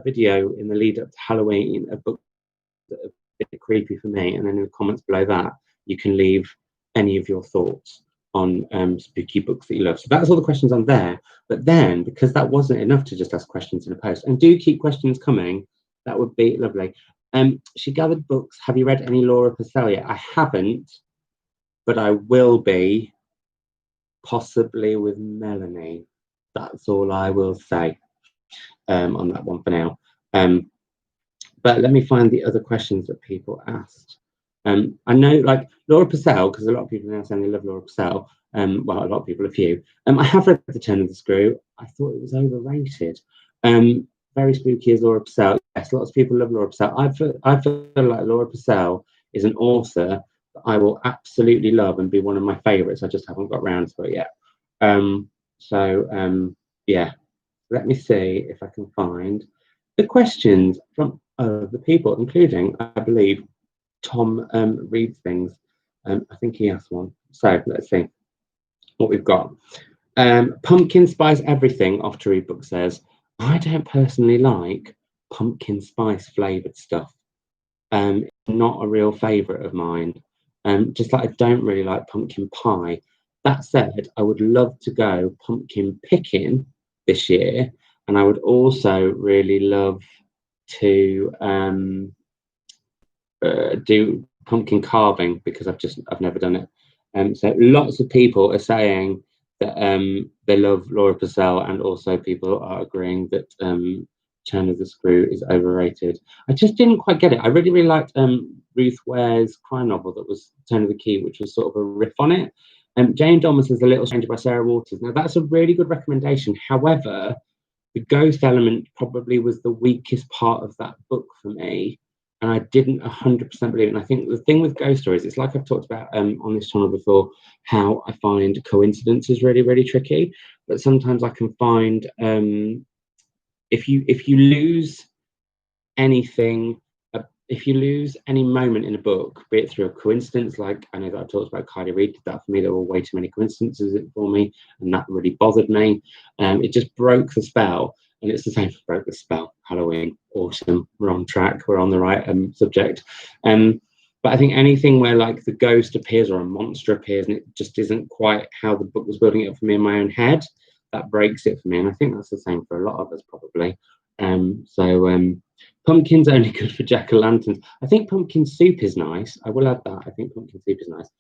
video in the lead up to Halloween, a book that are a bit creepy for me, and then in the comments below that you can leave any of your thoughts on spooky books that you love. So that's all the questions on there. But then, because that wasn't enough to just ask questions in a post, and do keep questions coming, that would be lovely. She gathered books. Have you read any Laura Purcell yet? I haven't, but I will be, possibly with Melanie. That's all I will say on that one for now. But let me find the other questions that people asked. I know, like Laura Purcell, because a lot of people are now saying they love Laura Purcell. Well, a lot of people, a few. I have read The Turn of the Screw. I thought it was overrated. Very spooky as Laura Purcell. Yes, lots of people love Laura Purcell. I feel like Laura Purcell is an author that I will absolutely love and be one of my favourites. I just haven't got round to it yet. Let me see if I can find the questions from other people, including, I believe, Tom reads things. I think he asked one. So let's see what we've got. Pumpkin spice everything, off to read book says, I don't personally like pumpkin spice flavoured stuff. It's not a real favourite of mine. Just like I don't really like pumpkin pie. That said, I would love to go pumpkin picking this year, and I would also really love to do pumpkin carving because I've never done it. So lots of people are saying that they love Laura Purcell, and also people are agreeing that Turn of the Screw is overrated. I just didn't quite get it. I really, really liked Ruth Ware's crime novel that was Turn of the Key, which was sort of a riff on it. Jane Thomas's The Little Stranger by Sarah Waters. Now, that's a really good recommendation. However, the ghost element probably was the weakest part of that book for me, and I didn't 100% believe it. And I think the thing with ghost stories, it's like I've talked about on this channel before, how I find coincidences really, really tricky. But sometimes I can find if you lose anything, if you lose any moment in a book, be it through a coincidence, like I know that I've talked about Kylie Reid did that for me. There were way too many coincidences for me, and that really bothered me. It just broke the spell, and it's the same for Broke the Spell, Halloween, awesome. We're on track. We're on the right subject. But I think anything where like the ghost appears or a monster appears and it just isn't quite how the book was building it for me in my own head, that breaks it for me. And I think that's the same for a lot of us probably. Pumpkin's only good for jack-o'-lanterns. I think pumpkin soup is nice. I will add that. I think pumpkin soup is nice.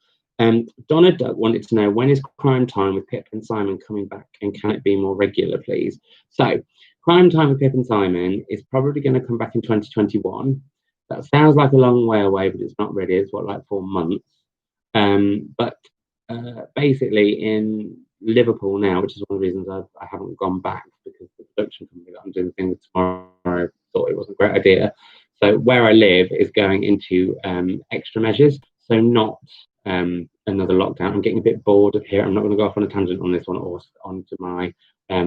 Donna Duck wanted to know, when is Crime Time with Pip and Simon coming back, and can it be more regular, please? So Crime Time with Pip and Simon is probably going to come back in 2021. That sounds like a long way away, but it's not really. It's like 4 months. But basically in Liverpool now, which is one of the reasons I haven't gone back, because the production company that I'm doing the thing with tomorrow, I thought it was a great idea. So where I live is going into extra measures, so not another lockdown. I'm getting a bit bored of here. I'm not going to go off on a tangent on this one or onto my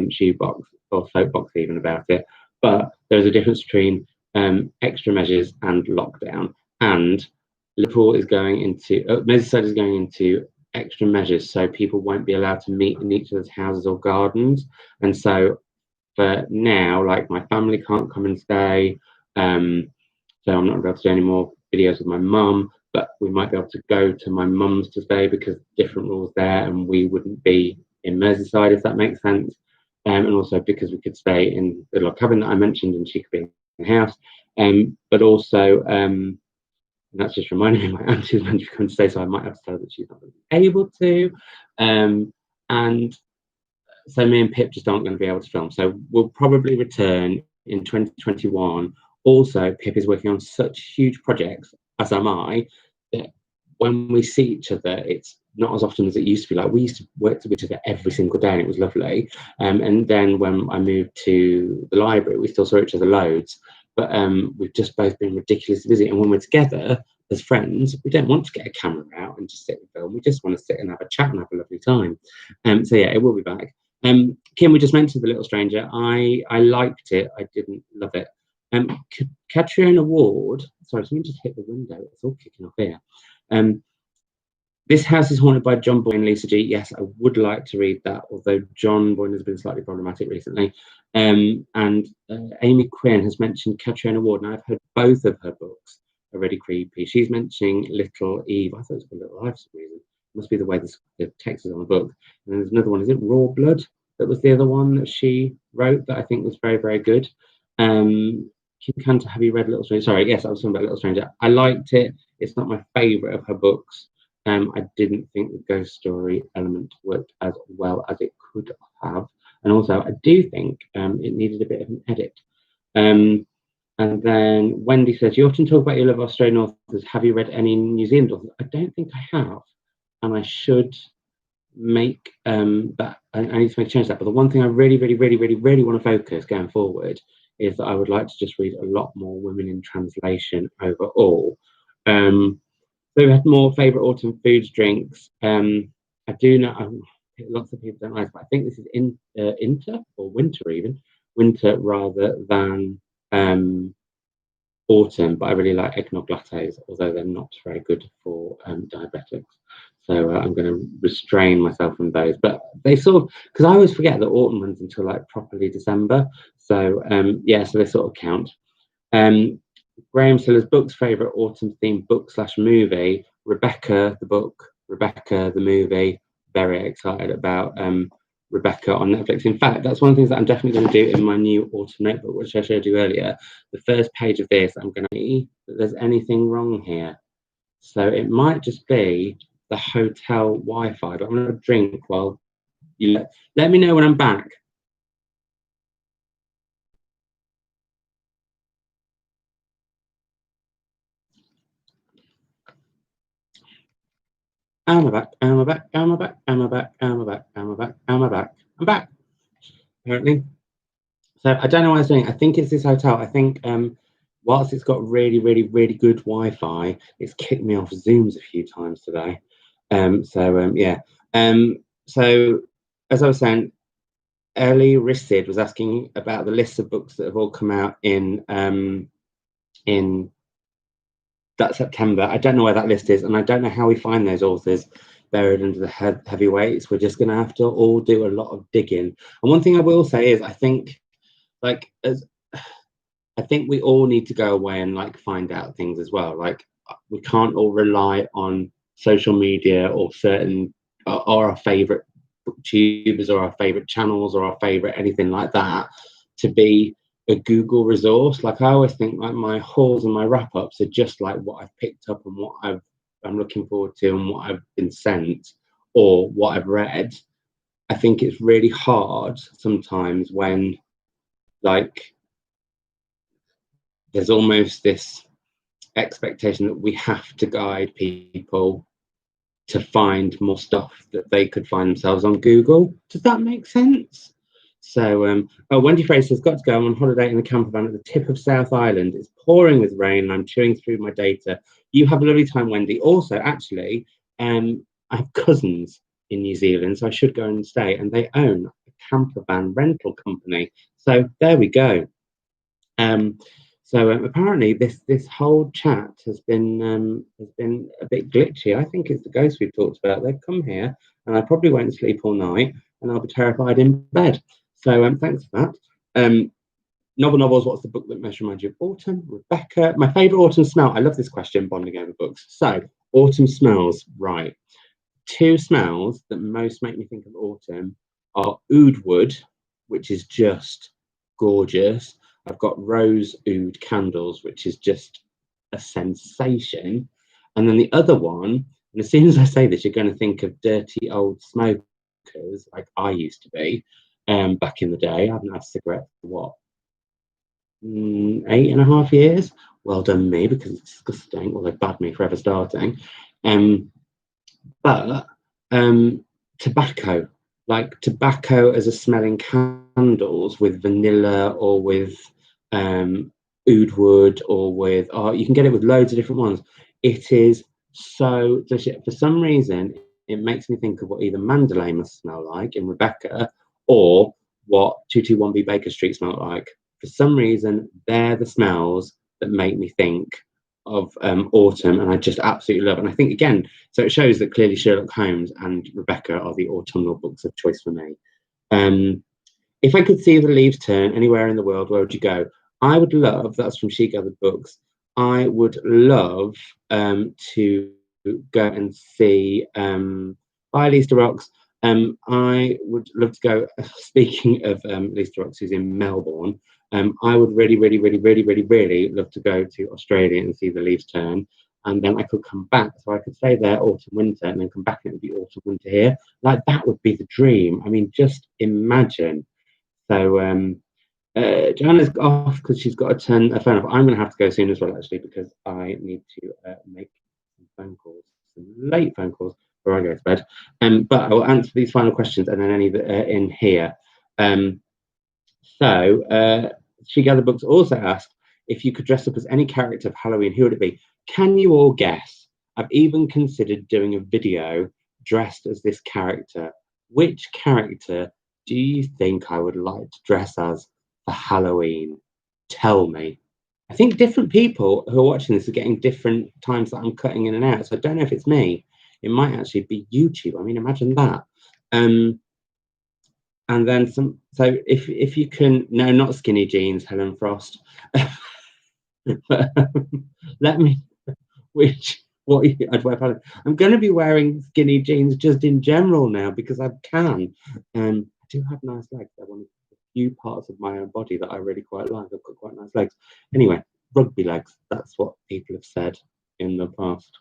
shoebox or soapbox even about it. But there's a difference between extra measures and lockdown. And Liverpool is going into, Merseyside is going into extra measures, so people won't be allowed to meet in each other's houses or gardens. And so for now, like my family can't come and stay. So I'm not able to do any more videos with my mum, but we might be able to go to my mum's to stay because different rules there, and we wouldn't be in Merseyside, if that makes sense. And also because we could stay in the log cabin that I mentioned, and she could be in the house. But also, and that's just reminding me, my auntie's meant to come to stay, so I might have to tell her that she's not able to. And so me and Pip just aren't going to be able to film. So we'll probably return in 2021. Also, Pip is working on such huge projects, as am I, that when we see each other, it's not as often as it used to be. Like, we used to work with each other every single day, and it was lovely. And then when I moved to the library, we still saw each other loads. But we've just both been ridiculously busy. And when we're together as friends, we don't want to get a camera out and just sit and film. We just want to sit and have a chat and have a lovely time. So yeah, it will be back. Kim, we just mentioned The Little Stranger. I liked it. I didn't love it. Catriona Ward. Sorry, someone just hit the window. It's all kicking off here. This House is Haunted by John Boyne and Lisa G. Yes, I would like to read that, although John Boyne has been slightly problematic recently. And Amy Quinn has mentioned Catriona Ward, and I've heard both of her books are really creepy. She's mentioning Little Eve. I thought it was called Little Eve for some reason. It must be the way the text is on the book. And then there's another one. Is it Raw Blood? That was the other one that she wrote that I think was very, very good. Kim Cantor, have you read Little Stranger? Sorry, yes, I was talking about Little Stranger. I liked it. It's not my favourite of her books. I didn't think the ghost story element worked as well as it could have. And also, I do think it needed a bit of an edit. And then Wendy says, you often talk about your love of Australian authors. Have you read any New Zealand authors? I don't think I have. And I should make that. I need to make a change to that. But the one thing I really, really, really, really, really want to focus going forward is that I would like to just read a lot more women in translation overall. So we had more favourite autumn foods, drinks. I do know lots of people don't like, but I think this is inter or winter even, winter rather than autumn. But I really like eggnog lattes, although they're not very good for diabetics. So I'm going to restrain myself from those. But they sort of, because I always forget that autumn runs until like properly December. So yeah, so they sort of count. Graham Siller's books, favourite autumn themed book / movie. Rebecca, the book. Rebecca, the movie. Very excited about Rebecca on Netflix. In fact, that's one of the things that I'm definitely going to do in my new autumn notebook, which I showed you earlier. The first page of this, I'm going to see that there's anything wrong here. So it might just be the hotel Wi-Fi, but I'm going to drink while you let me know when I'm back. I'm back, I'm back, I'm back, I'm back, I'm back, I'm back, I'm back, I'm back, apparently. So I don't know what I was doing. I think it's this hotel. I think whilst it's got really, really, really good Wi-Fi, it's kicked me off Zooms a few times today. Yeah. So as I was saying, Ellie Rissid was asking about the list of books that have all come out in that September. I don't know where that list is, and I don't know how we find those authors buried under the heavyweights. We're just going to have to all do a lot of digging. And one thing I will say is, I think we all need to go away and like find out things as well. Like, we can't all rely on social media or certain or our favorite booktubers or our favorite channels or our favorite anything like that to be a Google resource. Like, I always think like my hauls and my wrap-ups are just like what I've picked up and what I'm looking forward to and what I've been sent or what I've read. I think it's really hard sometimes when like there's almost this expectation that we have to guide people to find more stuff that they could find themselves on Google. Does that make sense? Wendy Fraser has got to go. I'm on holiday in the camper van at the tip of South Island. It's pouring with rain and I'm chewing through my data. You have a lovely time, Wendy. Also, actually, I have cousins in New Zealand, so I should go and stay. And they own a camper van rental company. So there we go. Apparently this whole chat has been a bit glitchy. I think it's the ghosts we've talked about. They've come here, and I probably won't sleep all night, and I'll be terrified in bed. So thanks for that. Novels. What's the book that most reminds you of autumn? Rebecca. My favourite autumn smell. I love this question. Bonding over books. So autumn smells. Right. Two smells that most make me think of autumn are oud wood, which is just gorgeous. I've got rose oud candles, which is just a sensation. And then the other one, and as soon as I say this, you're going to think of dirty old smokers like I used to be back in the day. I haven't had a cigarette for what, 8.5 years? Well done me, because it's disgusting. Well, they've bad me for ever starting. But tobacco, like tobacco as a smelling candles with vanilla or with oud wood or with, you can get it with loads of different ones. It is so delicious. For some reason, it makes me think of what either Mandalay must smell like in Rebecca or what 221B Baker Street smelled like. For some reason, they're the smells that make me think of autumn, and I just absolutely love it. And I think, again, so it shows that clearly Sherlock Holmes and Rebecca are the autumnal books of choice for me. If I could see the leaves turn anywhere in the world, where would you go? I would love, that's from She Gathered Books, I would love to go and see by Lisa Rocks. I would love to go, speaking of Lisa Rocks, who's in Melbourne, I would really, really, really, really, really, really love to go to Australia and see the leaves turn. And then I could come back, so I could stay there autumn, winter, and then come back and it would be autumn, winter here. Like, that would be the dream. I mean, just imagine. So Joanna's off because she's got to turn her phone off. I'm going to have to go soon as well, actually, because I need to make some phone calls, some late phone calls before I go to bed. But I will answer these final questions and then any that are in here. She Gathered Books also asked, if you could dress up as any character of Halloween, who would it be? Can you all guess? I've even considered doing a video dressed as this character. Which character do you think I would like to dress as for Halloween? Tell me. I think different people who are watching this are getting different times that I'm cutting in and out. So I don't know if it's me. It might actually be YouTube. I mean, imagine that. And then some. So if you can, no, not skinny jeans, Helen Frost. But, let me. I'd wear. I'm going to be wearing skinny jeans just in general now because I can. I do have nice legs. They're one of the few parts of my own body that I really quite like. I've got quite nice legs. Anyway, rugby legs. That's what people have said in the past.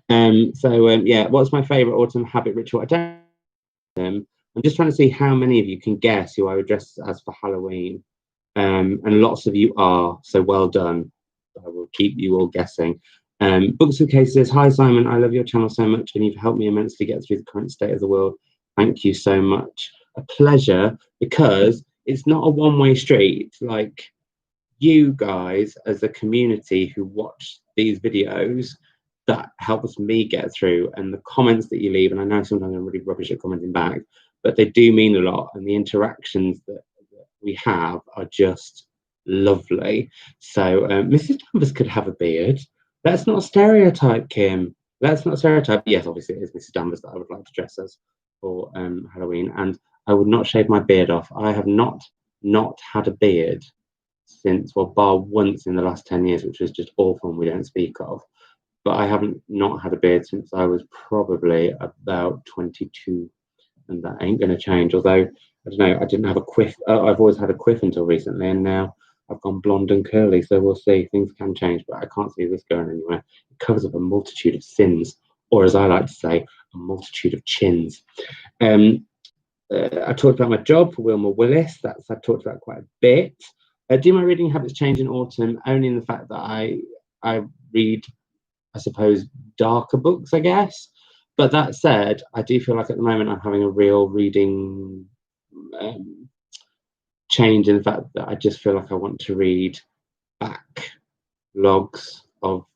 Yeah, what's my favourite autumn habit ritual? I don't. I'm just trying to see how many of you can guess who I would dress as for Halloween. And lots of you are, so well done. I will keep you all guessing. Books and Cases. Hi, Simon. I love your channel so much, and you've helped me immensely get through the current state of the world. Thank you so much. A pleasure, because it's not a one-way street. Like, you guys, as a community who watch these videos, that helps me get through, and the comments that you leave, and I know sometimes I'm really rubbish at commenting back, but they do mean a lot, and the interactions that we have are just lovely. So Mrs. Danvers could have a beard. That's not a stereotype, Kim. That's not a stereotype. Yes, obviously it is Mrs. Danvers that I would like to dress as for Halloween, and I would not shave my beard off. I have not had a beard since, well, bar once in the last 10 years, which was just awful and we don't speak of. But I haven't not had a beard since I was probably about 22, and that ain't going to change. Although, I don't know, I didn't have a quiff. I've always had a quiff until recently, and now I've gone blonde and curly. So we'll see. Things can change, but I can't see this going anywhere. It covers up a multitude of sins, or as I like to say, a multitude of chins. I talked about my job for Wilma Willis. I've talked about quite a bit. Do my reading habits change in autumn? Only in the fact that I read, I suppose, darker books, I guess. But that said, I do feel like at the moment I'm having a real reading change in the fact that I just feel like I want to read backlogs of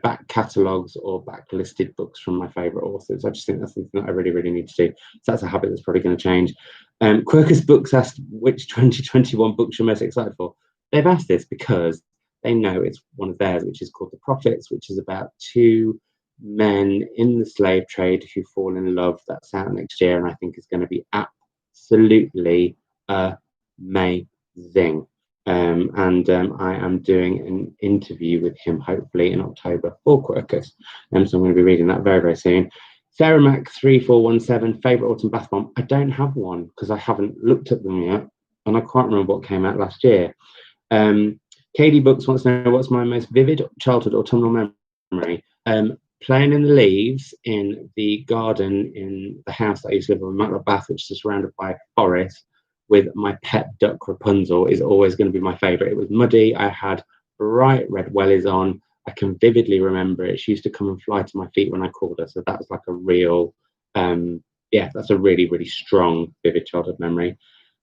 back catalogues or backlisted books from my favourite authors. I just think that's something that I really, really need to do. So that's a habit that's probably going to change. Quirkus Books asked which 2021 books you're most excited for. They've asked this because they know it's one of theirs, which is called The Prophets, which is about two men in the slave trade who fall in love. That's out next year, and I think is going to be absolutely amazing. I am doing an interview with him hopefully in October for Quirkus. So I'm going to be reading that very, very soon. Sarah Mac 3417, favourite autumn bath bomb. I don't have one because I haven't looked at them yet, and I can't remember what came out last year. Katie Books wants to know what's my most vivid childhood autumnal memory. Playing in the leaves in the garden in the house that I used to live in Matlock Bath, which is surrounded by a forest, with my pet duck Rapunzel is always going to be my favourite. It was muddy. I had bright red wellies on. I can vividly remember it. She used to come and fly to my feet when I called her. So that was like a real, that's a really, really strong, vivid childhood memory.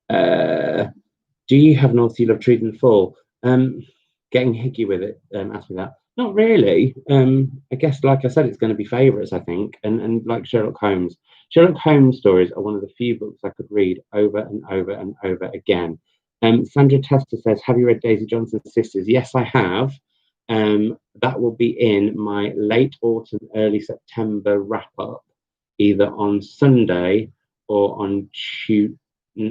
Do you have an author you love to read in the fall? Getting hickey with it, ask me that. Not really. I guess, like I said, it's going to be favourites, I think. And like Sherlock Holmes. Sherlock Holmes stories are one of the few books I could read over and over and over again. Sandra Tester says, have you read Daisy Johnson's Sisters? Yes, I have. That will be in my late autumn, early September wrap-up, either on Sunday or on Tuesday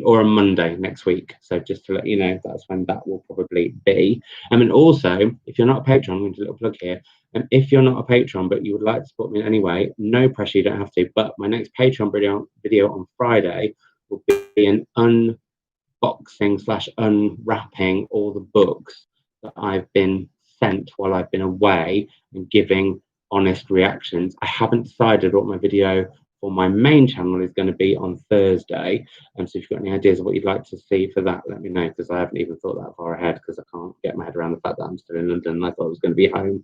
or a Monday next week. So just to let you know, that's when that will probably be. And also, if you're not a patron, I'm going to do a little plug here. And if you're not a patron, but you would like to support me in any way, no pressure, you don't have to. But my next Patreon video on Friday will be an unboxing / unwrapping all the books that I've been sent while I've been away and giving honest reactions. I haven't decided what my video for my main channel is going to be on Thursday. So if you've got any ideas of what you'd like to see for that, let me know, because I haven't even thought that far ahead because I can't get my head around the fact that I'm still in London and I thought I was going to be home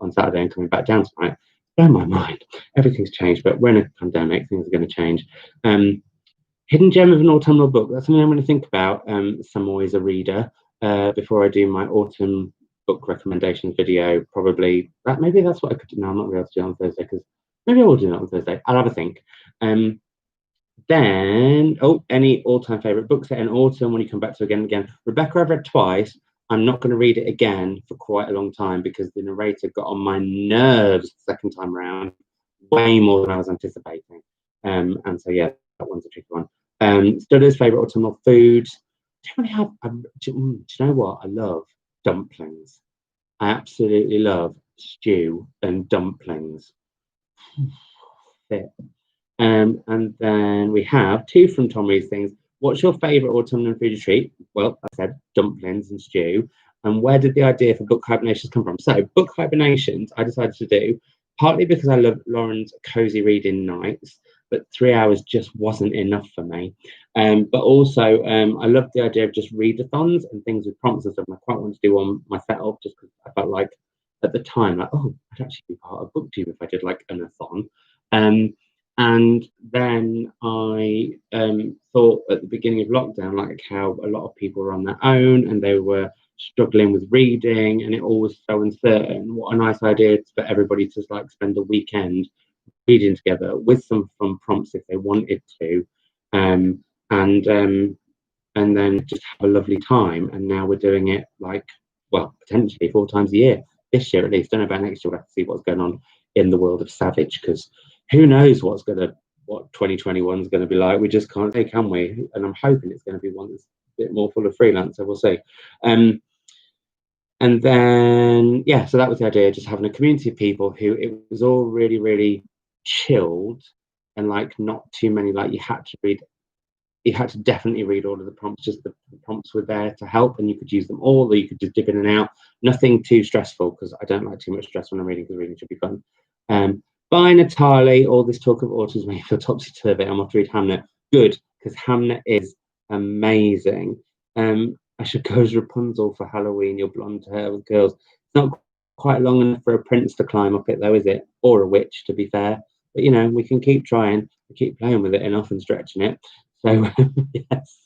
on Saturday and coming back down tonight. Blow my mind. Everything's changed, but we're in a pandemic, things are going to change. Hidden gem of an autumnal book. That's something I'm going to think about. Some always a reader before I do my autumn book recommendations video. Probably that. Maybe that's what I could do. No, I'm not going to be able to do it on Thursday because maybe I will do that on Thursday. I'll have a think. Then, any all-time favourite book set in autumn when you come back to again and again. Rebecca, I've read twice. I'm not going to read it again for quite a long time because the narrator got on my nerves the second time around, way more than I was anticipating. And so, yeah, that one's a tricky one. Studder's favourite autumnal food. Do you know what? I love dumplings. I absolutely love stew and dumplings. Fit. And then we have two from Tom Reed's things. What's your favourite autumnal food treat? Well, I said dumplings and stew. And where did the idea for book hibernations come from? So book hibernations I decided to do partly because I love Lauren's cozy reading nights, but 3 hours just wasn't enough for me. But also I love the idea of just readathons and things with prompts and stuff. And I quite want to do one myself just because I felt like at the time, like, I'd actually be part of BookTube if I did like an athon. And then I thought at the beginning of lockdown, like how a lot of people were on their own and they were struggling with reading and it all was so uncertain. What a nice idea for everybody to like spend a weekend reading together with some fun prompts if they wanted to, and then just have a lovely time. And now we're doing it like, well, potentially 4 times a year this year at least. Don't know about next year. We'll have to see what's going on in the world of Savage, because who knows what 2021 is going to be like. We just can't say, can we? And I'm hoping it's going to be one that's a bit more full of freelancer. We'll see. And then, yeah, so that was the idea, just having a community of people who it was all really, really chilled and like not too many, like you had to definitely read all of the prompts, just the prompts were there to help and you could use them all, or you could just dip in and out. Nothing too stressful, because I don't like too much stress when I'm reading, because reading should be fun. Bye, Natalie. All this talk of autism makes me feel topsy-turvy. I'm off to read Hamnet. Good, because Hamnet is amazing. I should go as Rapunzel for Halloween, your blonde hair with curls. It's not quite long enough for a prince to climb up it, though, is it? Or a witch, to be fair. But, you know, we can keep trying. We keep playing with it enough and stretching it. So, yes.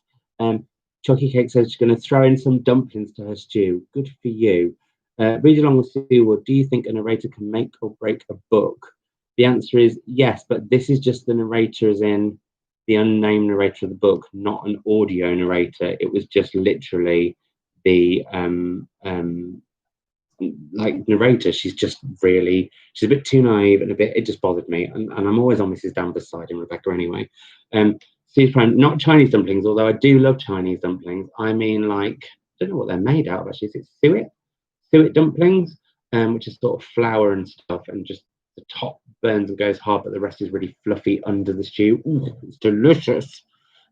Chalky Cake says she's going to throw in some dumplings to her stew. Good for you. Read along with Sue. Or do you think a narrator can make or break a book? The answer is yes, but this is just the narrator, as in the unnamed narrator of the book, not an audio narrator. It was just literally the like narrator. She's a bit too naive and it just bothered me. And I'm always on Mrs. Danvers' side in Rebecca anyway. Steve's Prime, not Chinese dumplings, although I do love Chinese dumplings. I mean, like, I don't know what they're made out of actually. Is it suet dumplings, which is sort of flour and stuff, and just the top burns and goes hard, but the rest is really fluffy under the stew. Ooh, it's delicious.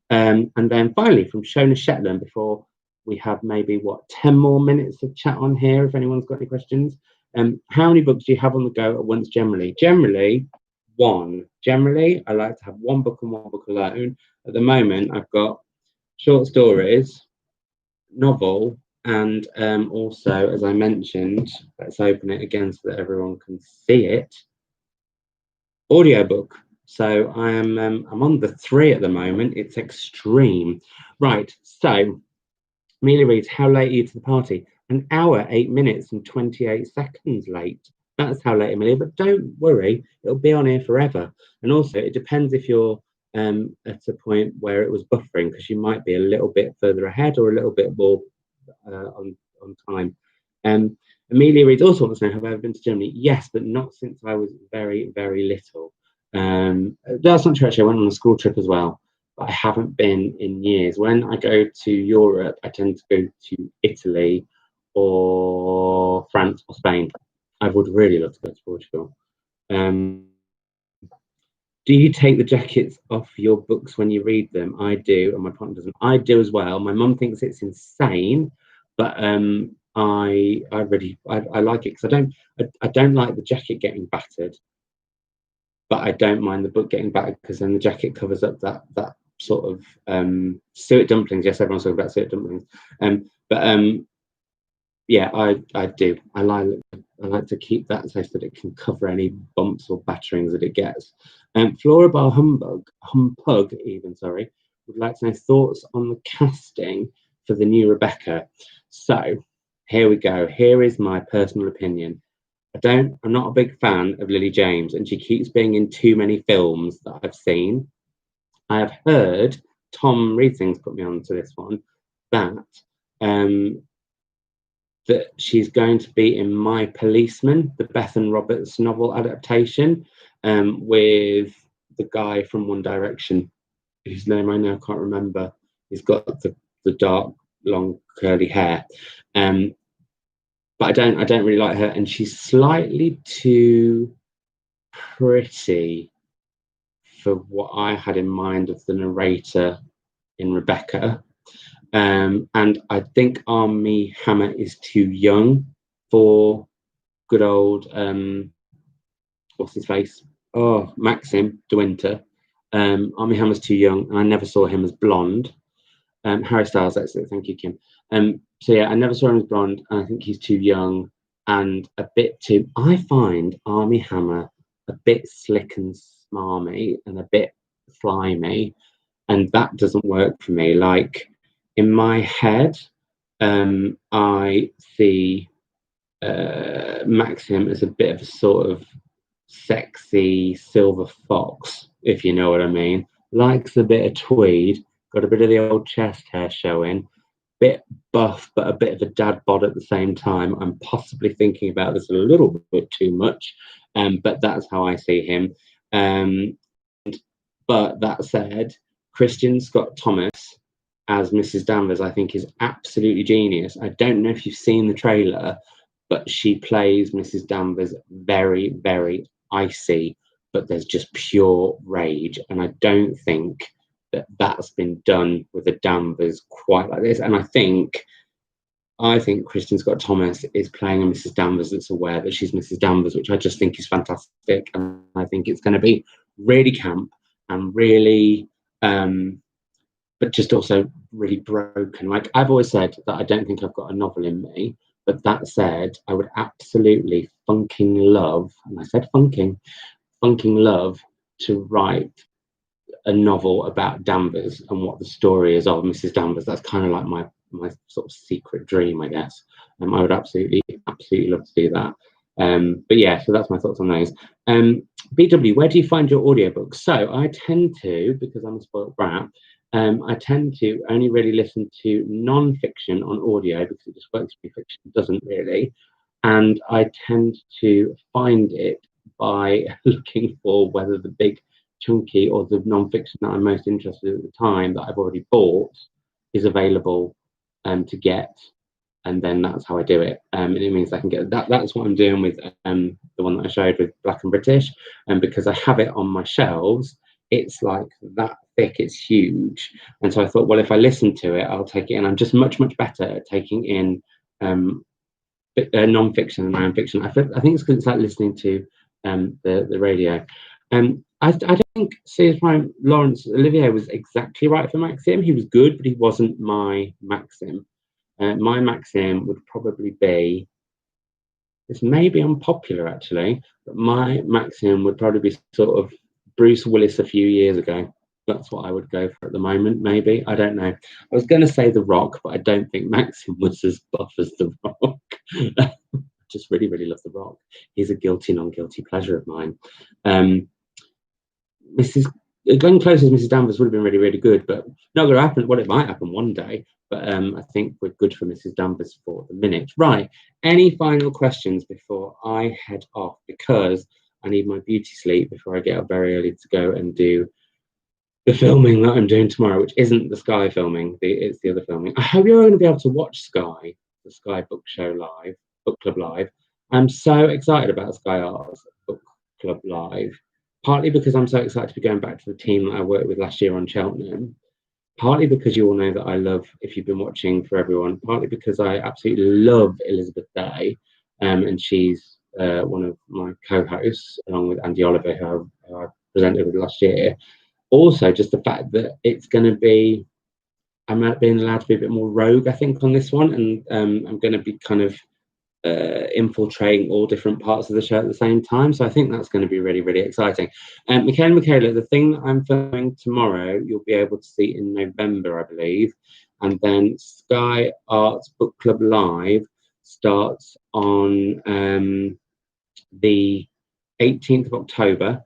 And then finally from Shona Shetland, before we have maybe 10 more minutes of chat on here, if anyone's got any questions. How many books do you have on the go at once generally? Generally, one. Generally, I like to have one book and one book alone. At the moment, I've got short stories, novel, and also, as I mentioned, let's open it again so that everyone can see it, audiobook. So I'm on the 3 at the moment. It's extreme. Right, so Amelia reads, how late are you to the party? An hour, 8 minutes and 28 seconds late. That's how late, Amelia, but don't worry, it'll be on here forever. And also, it depends if you're at a point where it was buffering, because you might be a little bit further ahead or a little bit more on time. Amelia reads, also wants to know, have I ever been to Germany? Yes, but not since I was very, very little. That's not true, actually. I went on a school trip as well, but I haven't been in years. When I go to Europe, I tend to go to Italy or France or Spain. I would really love to go to Portugal. Do you take the jackets off your books when you read them? I do, and my partner doesn't. I do as well. My mum thinks it's insane, but I like it because I don't like the jacket getting battered, but I don't mind the book getting battered because then the jacket covers up that sort of suet dumplings. Yes, everyone's talking about suet dumplings. Yeah, I do. I like to keep that so that it can cover any bumps or batterings that it gets. Flora Bar Humpug even, sorry, would like to know thoughts on the casting for the new Rebecca. So here we go. Here is my personal opinion. I'm not a big fan of Lily James, and she keeps being in too many films that I've seen. I have heard Tom Readings put me on to this one that she's going to be in My Policeman, the Bethan Roberts novel adaptation, with the guy from One Direction, whose name I now can't remember. He's got the dark, long, curly hair. But I don't really like her, and she's slightly too pretty for what I had in mind of the narrator in Rebecca. And I think Armie Hammer is too young for good old what's his face? Oh, Maxim De Winter. Armie Hammer's too young, and I never saw him as blonde. Harry Styles, that's it. Thank you, Kim. So yeah, I never saw him as blonde, and I think he's too young and a bit too. I find Armie Hammer a bit slick and smarmy and a bit slimy, and that doesn't work for me. Like, in my head, I see Maxim as a bit of a sort of sexy silver fox, if you know what I mean. Likes a bit of tweed, got a bit of the old chest hair showing, bit buff, but a bit of a dad bod at the same time. I'm possibly thinking about this a little bit too much, but that's how I see him. But that said, Christian Scott Thomas as Mrs. Danvers, I think, is absolutely genius. I don't know if you've seen the trailer, but she plays Mrs. Danvers very, very icy, but there's just pure rage. And I don't think that that's been done with the Danvers quite like this. And I think Kristen Scott Thomas is playing a Mrs. Danvers that's aware that she's Mrs. Danvers, which I just think is fantastic. And I think it's going to be really camp and really, but just also really broken. Like, I've always said that I don't think I've got a novel in me, but that said, I would absolutely funking love, and I said funking love, to write a novel about Danvers and what the story is of Mrs. Danvers. That's kind of like my sort of secret dream, I guess. I would absolutely love to do that. But yeah, so that's my thoughts on those. BW, where do you find your audiobooks? So I tend to, because I'm a spoiled brat, I tend to only really listen to non-fiction on audio because it just works for me. Fiction doesn't really. And I tend to find it by looking for whether the big chunky or the non-fiction that I'm most interested in at the time that I've already bought is available to get, and then that's how I do it. And it means I can get that. That's what I'm doing with the one that I showed with Black and British, and because I have it on my shelves, it's like that thick, it's huge. And so I thought, well, if I listen to it, I'll take it in. I'm just much better at taking in non-fiction than I am fiction. I think it's because it's like listening to the radio. I don't think Sears Prime Laurence Olivier was exactly right for Maxim. He was good, but he wasn't my Maxim. My Maxim would probably be, this may be unpopular actually, but my Maxim would probably be sort of Bruce Willis a few years ago. That's what I would go for at the moment, maybe. I don't know. I was going to say The Rock, but I don't think Maxim was as buff as The Rock. I just really love The Rock. He's a guilty, non-guilty pleasure of mine. Mrs. Glenn Close's Mrs. Danvers would have been really good, but not going to happen. Well, it might happen one day, but I think we're good for Mrs. Danvers for the minute. Right. Any final questions before I head off? Because I need my beauty sleep before I get up very early to go and do the filming that I'm doing tomorrow, which isn't the Sky filming, it's the other filming. I hope you're going to be able to watch Sky, the Sky Book Club Live. I'm so excited about Sky Arts Book Club Live, partly because I'm so excited to be going back to the team that I worked with last year on Cheltenham, partly because you all know that I love, if you've been watching for everyone, partly because I absolutely love Elizabeth Day, and she's one of my co-hosts, along with Andy Oliver, who I presented with last year. Also, just the fact that it's going to be, I'm being allowed to be a bit more rogue, I think, on this one, and I'm going to be kind of infiltrating all different parts of the show at the same time. So I think that's going to be really exciting. Michaela, the thing that I'm filming tomorrow, you'll be able to see in November, I believe, and then Sky Arts Book Club Live starts on the 18th of October.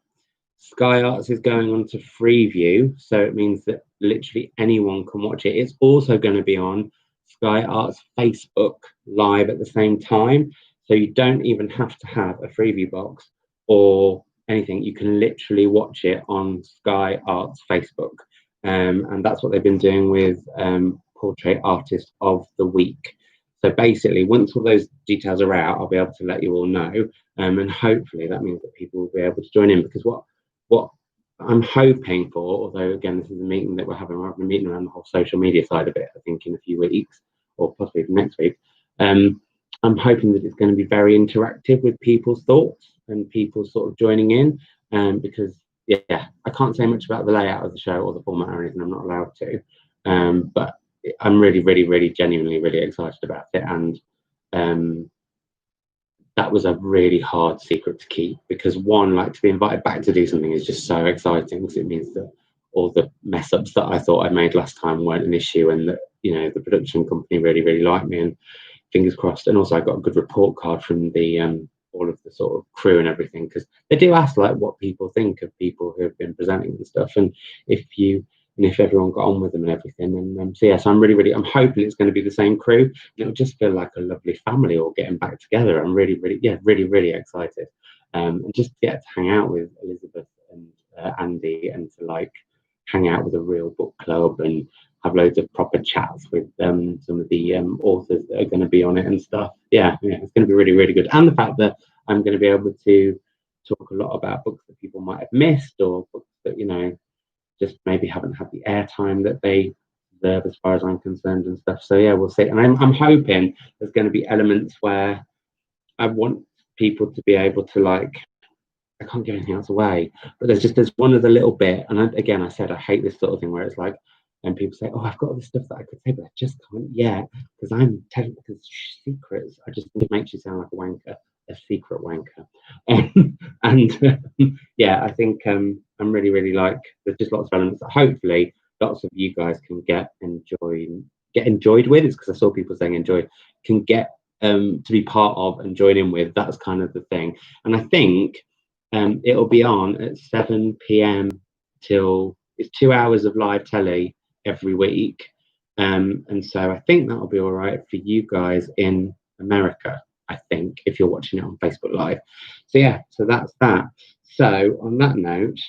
Sky Arts is going on to Freeview, so it means that literally anyone can watch it. It's also going to be on Sky Arts Facebook Live at the same time, so you don't even have to have a Freeview box or anything. You can literally watch it on Sky Arts Facebook, and that's what they've been doing with Portrait Artist of the Week. So basically, once all those details are out, I'll be able to let you all know, and hopefully that means that people will be able to join in, because what I'm hoping for, although again this is a meeting that we're having a meeting around the whole social media side of it, I think in a few weeks or possibly next week, I'm hoping that it's going to be very interactive with people's thoughts and people sort of joining in, because yeah, I can't say much about the layout of the show or the format or anything, I'm not allowed to, but I'm really genuinely really excited about it, and that was a really hard secret to keep, because one, like, to be invited back to do something is just so exciting, because it means that all the mess ups that I thought I made last time weren't an issue, and that, you know, the production company really liked me, and fingers crossed. And also I got a good report card from the all of the sort of crew and everything, because they do ask like what people think of people who have been presenting and stuff, and if everyone got on with them and everything. And so I'm I'm hoping it's going to be the same crew, and it'll just feel like a lovely family all getting back together. I'm really excited, and just to get to hang out with Elizabeth and Andy, and to like hang out with a real book club and have loads of proper chats with some of the authors that are going to be on it and stuff. Yeah, it's going to be really good. And the fact that I'm going to be able to talk a lot about books that people might have missed, or books that, you know, just maybe haven't had the airtime that they deserve, as far as I'm concerned, and stuff. So yeah, we'll see. And I'm hoping there's going to be elements where I want people to be able to, like, I can't give anything else away, but there's one other little bit. And I said I hate this sort of thing where it's like, and people say, oh, I've got all this stuff that I could say, but I just can't yet, because I'm telling, because secrets, I just think it makes you sound like a wanker, a secret wanker. And yeah, I think I'm I'm really, really like, there's just lots of elements that hopefully lots of you guys can get enjoyed with. It's because I saw people saying enjoy, can get to be part of and join in with. That's kind of the thing. And I think it'll be on at 7 p.m. till it's 2 hours of live telly every week. And so I think that'll be all right for you guys in America, I think, if you're watching it on Facebook Live. So yeah, so that's that. So on that note,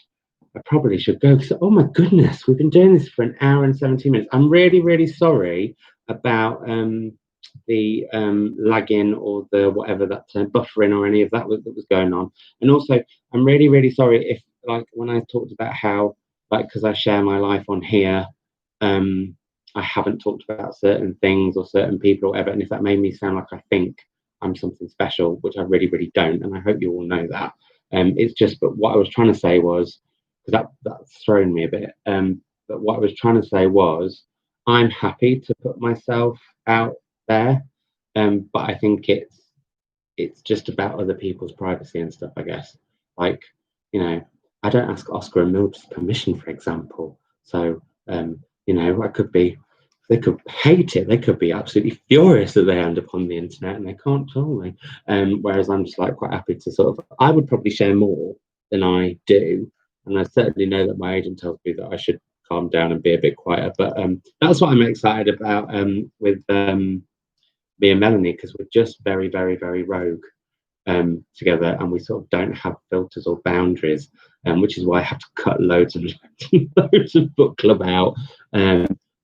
I probably should go because, oh my goodness, we've been doing this for an hour and 17 minutes. I'm really, really sorry about the lagging or the whatever that buffering or any of that that was going on. And also, I'm really, really sorry if, like, when I talked about how, like, because I share my life on here, I haven't talked about certain things or certain people or whatever. And if that made me sound like I think I'm something special, which I really, really don't. And I hope you all know that. It's just, but what I was trying to say was, because that's thrown me a bit. But what I was trying to say was, I'm happy to put myself out there, but I think it's just about other people's privacy and stuff. I guess, like, you know, I don't ask Oscar and Mildred's permission, for example. So, you know, they could hate it. They could be absolutely furious that they end up on the internet and they can't tell me. Whereas I'm just like quite happy to sort of. I would probably share more than I do. And I certainly know that my agent tells me that I should calm down and be a bit quieter. But that's what I'm excited about with me and Melanie, because we're just very, very, very rogue together, and we sort of don't have filters or boundaries, which is why I have to cut loads and loads of book club out.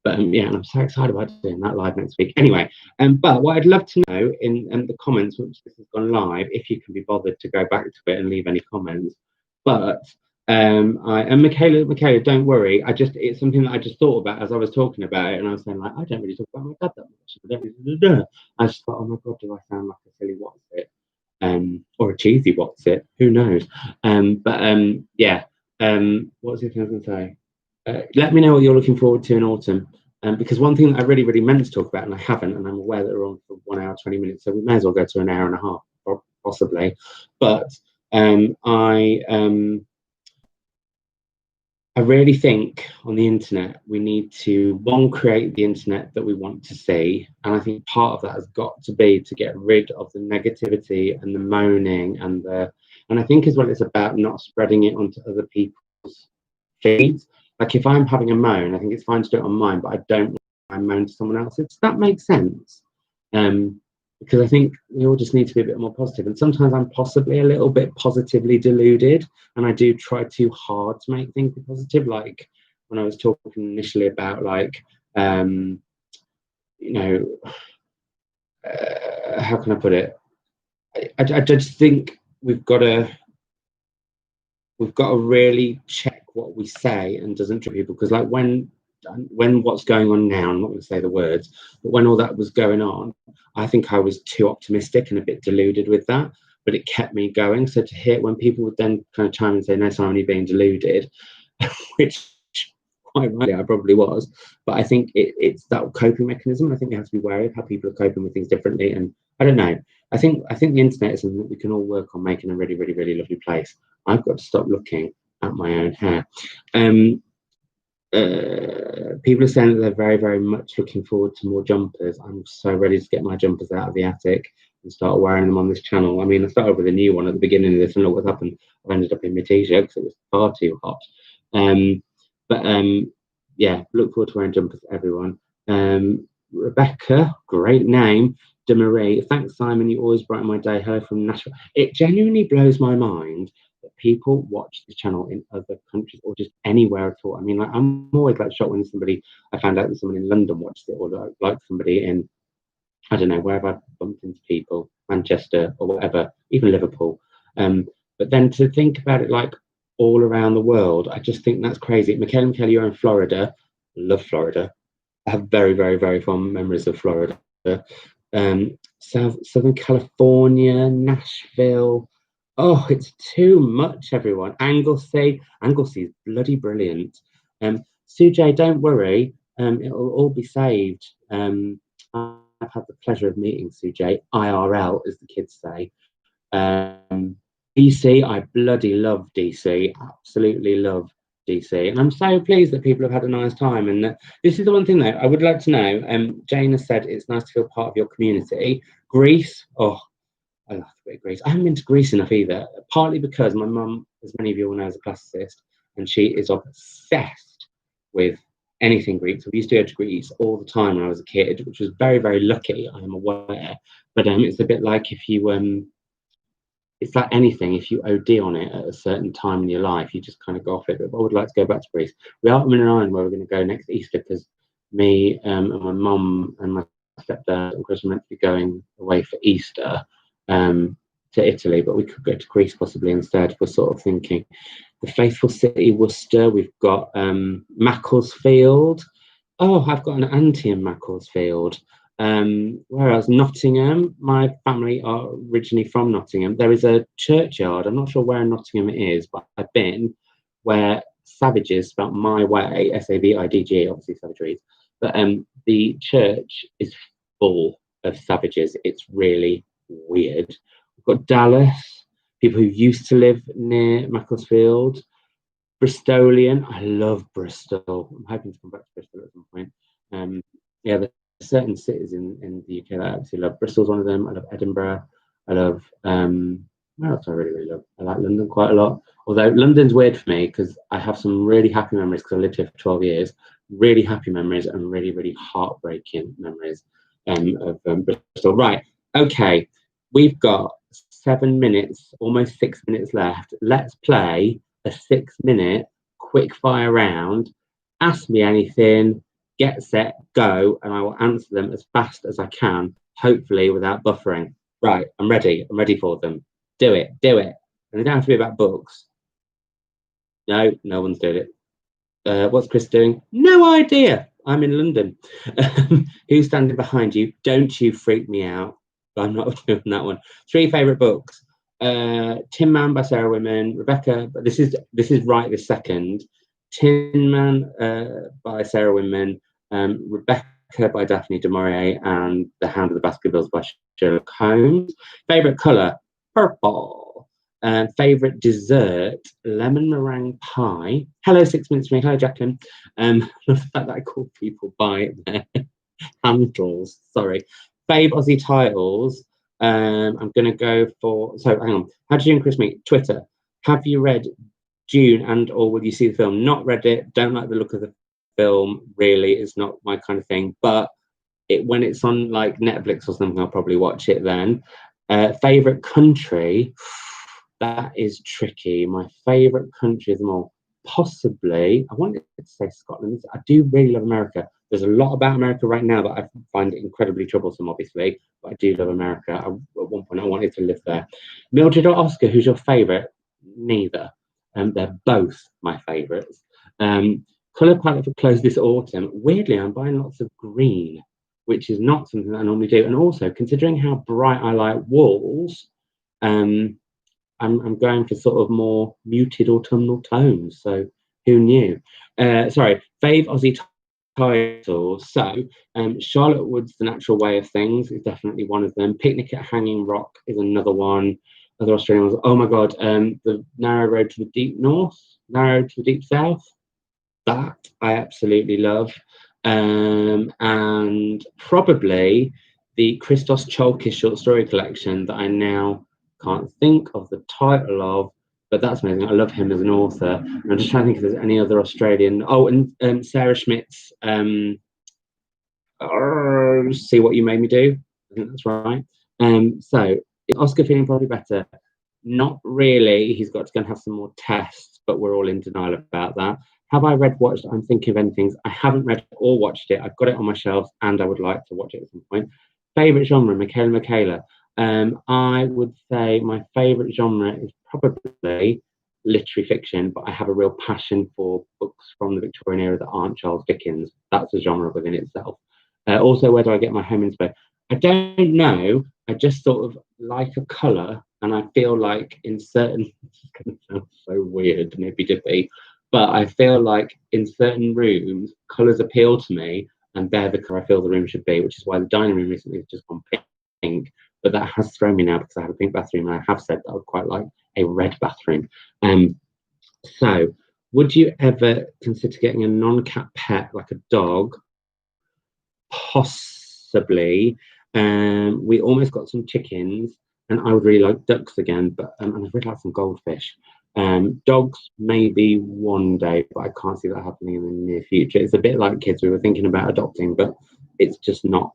But yeah, and I'm so excited about doing that live next week. Anyway, but what I'd love to know in the comments, once this has gone live, if you can be bothered to go back to it and leave any comments. But Michaela, don't worry. It's something that I just thought about as I was talking about it, and I was saying, like, I don't really talk about my dad that much. I just thought, oh my god, do I sound like a silly what's it, or a cheesy what's it? Who knows? Yeah. What was the thing I was going to say? Let me know what you're looking forward to in autumn. Because one thing that I really, really meant to talk about, and I haven't, and I'm aware that we're on for 1 hour 20 minutes, so we may as well go to an hour and a half, possibly. But I really think on the internet we need to, one, create the internet that we want to see, and I think part of that has got to be to get rid of the negativity and the moaning and I think as well it's about not spreading it onto other people's feeds. Like if I'm having a moan, I think it's fine to do it on mine, but I don't want to moan to someone else. Does that make sense? Because I think we all just need to be a bit more positive. And sometimes I'm possibly a little bit positively deluded, and I do try too hard to make things be positive. Like when I was talking initially about, like, you know, how can I put it? I just think we've got to really check what we say and doesn't trip people. Because like when what's going on now, I'm not going to say the words, but when all that was going on, I think I was too optimistic and a bit deluded with that, but it kept me going. So to hear when people would then kind of chime and say, no, Simon, you're being deluded, which quite rightly I probably was, but I think it's that coping mechanism. I think we have to be wary of how people are coping with things differently. And I don't know, I think the internet is something that we can all work on making a really, really, really lovely place. I've got to stop looking at my own hair. People are saying that they're very, very much looking forward to more jumpers. I'm so ready to get my jumpers out of the attic and start wearing them on this channel. I mean, I started with a new one at the beginning of this, and look what happened. I ended up in my t-shirt because it was far too hot. Yeah, look forward to wearing jumpers, everyone. Rebecca, great name. DeMarie, thanks, Simon. You always brighten my day. Hello from Nashville. It genuinely blows my mind that people watch this channel in other countries or just anywhere at all. I mean, like, I'm always like shocked when I found out that someone in London watched it, or like somebody in, I don't know, where have I bumped into people, Manchester or whatever, even Liverpool. But then to think about it like all around the world, I just think that's crazy. Michaela, you're in Florida. Love Florida. I have very, very, very fond memories of Florida. Southern California, Nashville. Oh, it's too much, everyone. Anglesey is bloody brilliant. Sujay, don't worry. It'll all be saved. I've had the pleasure of meeting Sujay, IRL, as the kids say. DC, I bloody love DC. Absolutely love DC. And I'm so pleased that people have had a nice time. And this is the one thing, though, I would like to know. Jane has said it's nice to feel part of your community. Greece, oh, I love a bit of Greece. I haven't been to Greece enough either, partly because my mum, as many of you will know, is a classicist, and she is obsessed with anything Greek. So we used to go to Greece all the time when I was a kid, which was very, very lucky, I am aware. But it's a bit like if you it's like anything, if you OD on it at a certain time in your life, you just kind of go off it. But I would like to go back to Greece. We are in an island where we're going to go next Easter because me and my mum and my stepdad and Chris are meant to be going away for Easter to Italy, but we could go to Greece possibly instead. We're sort of thinking the faithful city, Worcester. We've got Macclesfield. Oh, I've got an auntie in Macclesfield. Where else? Nottingham. My family are originally from Nottingham. There is a churchyard. I'm not sure where in Nottingham it is, but I've been where Savages, spelled my way, Savidge, obviously Savageries. But the church is full of Savages. It's really weird. We've got Dallas, people who used to live near Macclesfield. Bristolian. I love Bristol. I'm hoping to come back to Bristol at some point. Yeah, there's certain cities in the UK that I absolutely love. Bristol's one of them. I love Edinburgh. I love where else I really, really love? I like London quite a lot. Although London's weird for me because I have some really happy memories because I lived here for 12 years. Really happy memories and really, really heartbreaking memories of Bristol. Right. Okay. We've got 7 minutes, almost 6 minutes left. Let's play a 6-minute quick fire round. Ask me anything, get set, go, and I will answer them as fast as I can, hopefully without buffering. Right, I'm ready. I'm ready for them. Do it, do it. And they don't have to be about books. No, no one's doing it. What's Chris doing? No idea. I'm in London. Who's standing behind you? Don't you freak me out. I'm not doing that one. 3 favourite books. Tin Man by Sarah Winman, Rebecca, but this is right this second. Tin Man by Sarah Winman, Rebecca by Daphne du Maurier, and The Hound of the Baskervilles by Sherlock Holmes. Favorite color, purple. Favorite dessert, lemon meringue pie. Hello, 6 minutes for me. Hello, Jacqueline. The fact that I call people by their handles. Sorry. Fave Aussie titles. I'm going to go for. So hang on. How did you and Chris meet? Twitter. Have you read Dune and or will you see the film? Not read it. Don't like the look of the film. Really, it's not my kind of thing. But when it's on like Netflix or something, I'll probably watch it then. Favorite country. That is tricky. My favorite country is more possibly. I wanted to say Scotland. I do really love America. There's a lot about America right now that I find incredibly troublesome, obviously, but I do love America. At one point, I wanted to live there. Mildred or Oscar, who's your favourite? Neither. They're both my favourites. Colour palette for clothes this autumn. Weirdly, I'm buying lots of green, which is not something that I normally do. And also, considering how bright I like walls, I'm going for sort of more muted autumnal tones. So who knew? Sorry, fave Aussie titles. So Charlotte Wood's The Natural Way of Things is definitely one of them. Picnic at Hanging Rock is another one. Other Australian ones. Oh my God, The Narrow Road to the Deep North, Narrow to the Deep South. That I absolutely love. And probably the Christos Chalkis short story collection that I now can't think of the title of, but that's amazing. I love him as an author. And I'm just trying to think if there's any other Australian. Oh, and Sarah Schmidt's See What You Made Me Do. I think that's right. So is Oscar feeling probably better? Not really. He's got to go and have some more tests, but we're all in denial about that. Have I watched? I'm thinking of ending things. I haven't read or watched it. I've got it on my shelf, and I would like to watch it at some point. Favorite genre, Michaela. I would say my favorite genre is probably literary fiction, but I have a real passion for books from the Victorian era that aren't Charles Dickens. That's a genre within itself. Also, where do I get my home inspo? I don't know. I just sort of like a colour, and I feel like in certain. It's going to sound so weird, maybe dippy, but I feel like in certain rooms, colours appeal to me, and they're the colour I feel the room should be, which is why the dining room recently has just gone pink. But that has thrown me now because I have a pink bathroom, and I have said that I would quite like a red bathroom. So would you ever consider getting a non-cat pet like a dog? Possibly. We almost got some chickens, and I would really like ducks again, but and I'd really like some goldfish. Dogs maybe one day, but I can't see that happening in the near future. It's a bit like kids. We were thinking about adopting, but it's just not.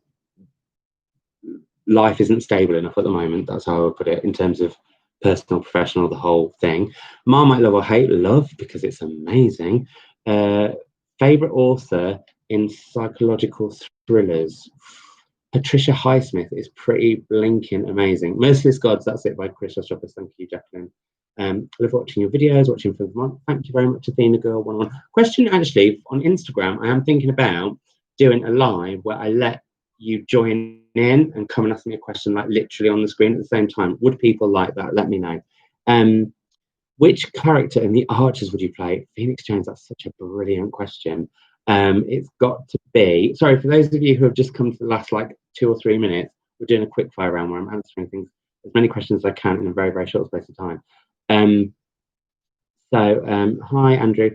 Life isn't stable enough at the moment. That's how I would put it in terms of personal, professional, the whole thing. Marmite love or hate love because it's amazing. Favorite author in psychological thrillers. Patricia Highsmith is pretty blinking amazing. Merciless Gods, that's it by Chris Shoppers. Thank you, Jacqueline. Love watching your videos, watching for the month. Thank you very much, Athena Girl 101. Question actually on Instagram, I am thinking about doing a live where I let you join in and come and ask me a question like literally on the screen at the same time. Would people like that? Let me know. Which character in the Archers would you play? Phoenix Jones, that's such a brilliant question. It's got to be, sorry, for those of you who have just come to the last like 2 or 3 minutes, we're doing a quick fire round where I'm answering things, as many questions as I can in a very, very short space of time. Hi, Andrew.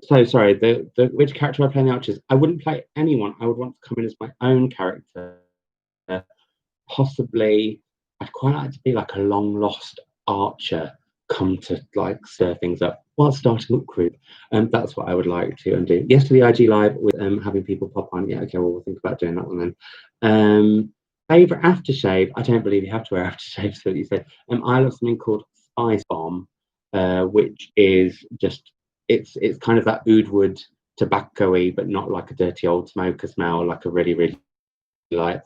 So sorry, the which character I play in the Archers? I wouldn't play anyone. I would want to come in as my own character. Possibly, I'd quite like to be like a long lost archer come to like stir things up while starting up group. That's what I would like to do. Yes, to the IG live with having people pop on. Yeah, okay, well we'll think about doing that one then. Favorite aftershave? I don't believe you have to wear aftershave, so you said. I love something called Spice Bomb, which is just it's kind of that oud wood tobacco-y, but not like a dirty old smoker smell, like a really, really like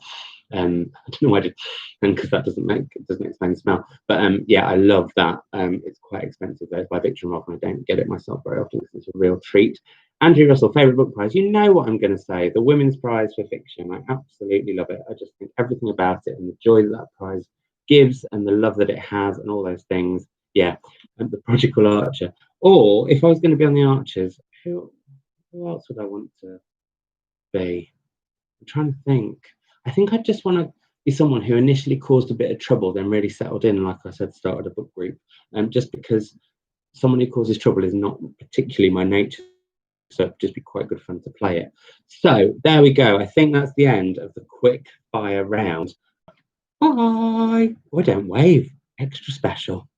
I don't know why I did, because that doesn't explain the smell. But yeah, I love that. It's quite expensive though. It's by Victor and Roth, and I don't get it myself very often because it's a real treat. Andrew Russell, favorite book prize? You know what I'm going to say. The Women's Prize for Fiction. I absolutely love it. I just think everything about it and the joy that that prize gives and the love that it has and all those things. Yeah, and the Prodigal Archer. Or if I was going to be on the Archers, who else would I want to be? I'm trying to think. I think I just want to be someone who initially caused a bit of trouble, then really settled in, and like I said, started a book group. Just because someone who causes trouble is not particularly my nature, so it'd just be quite good fun to play it. So there we go. I think that's the end of the quick fire round. Bye. Oh, I don't wave. Extra special.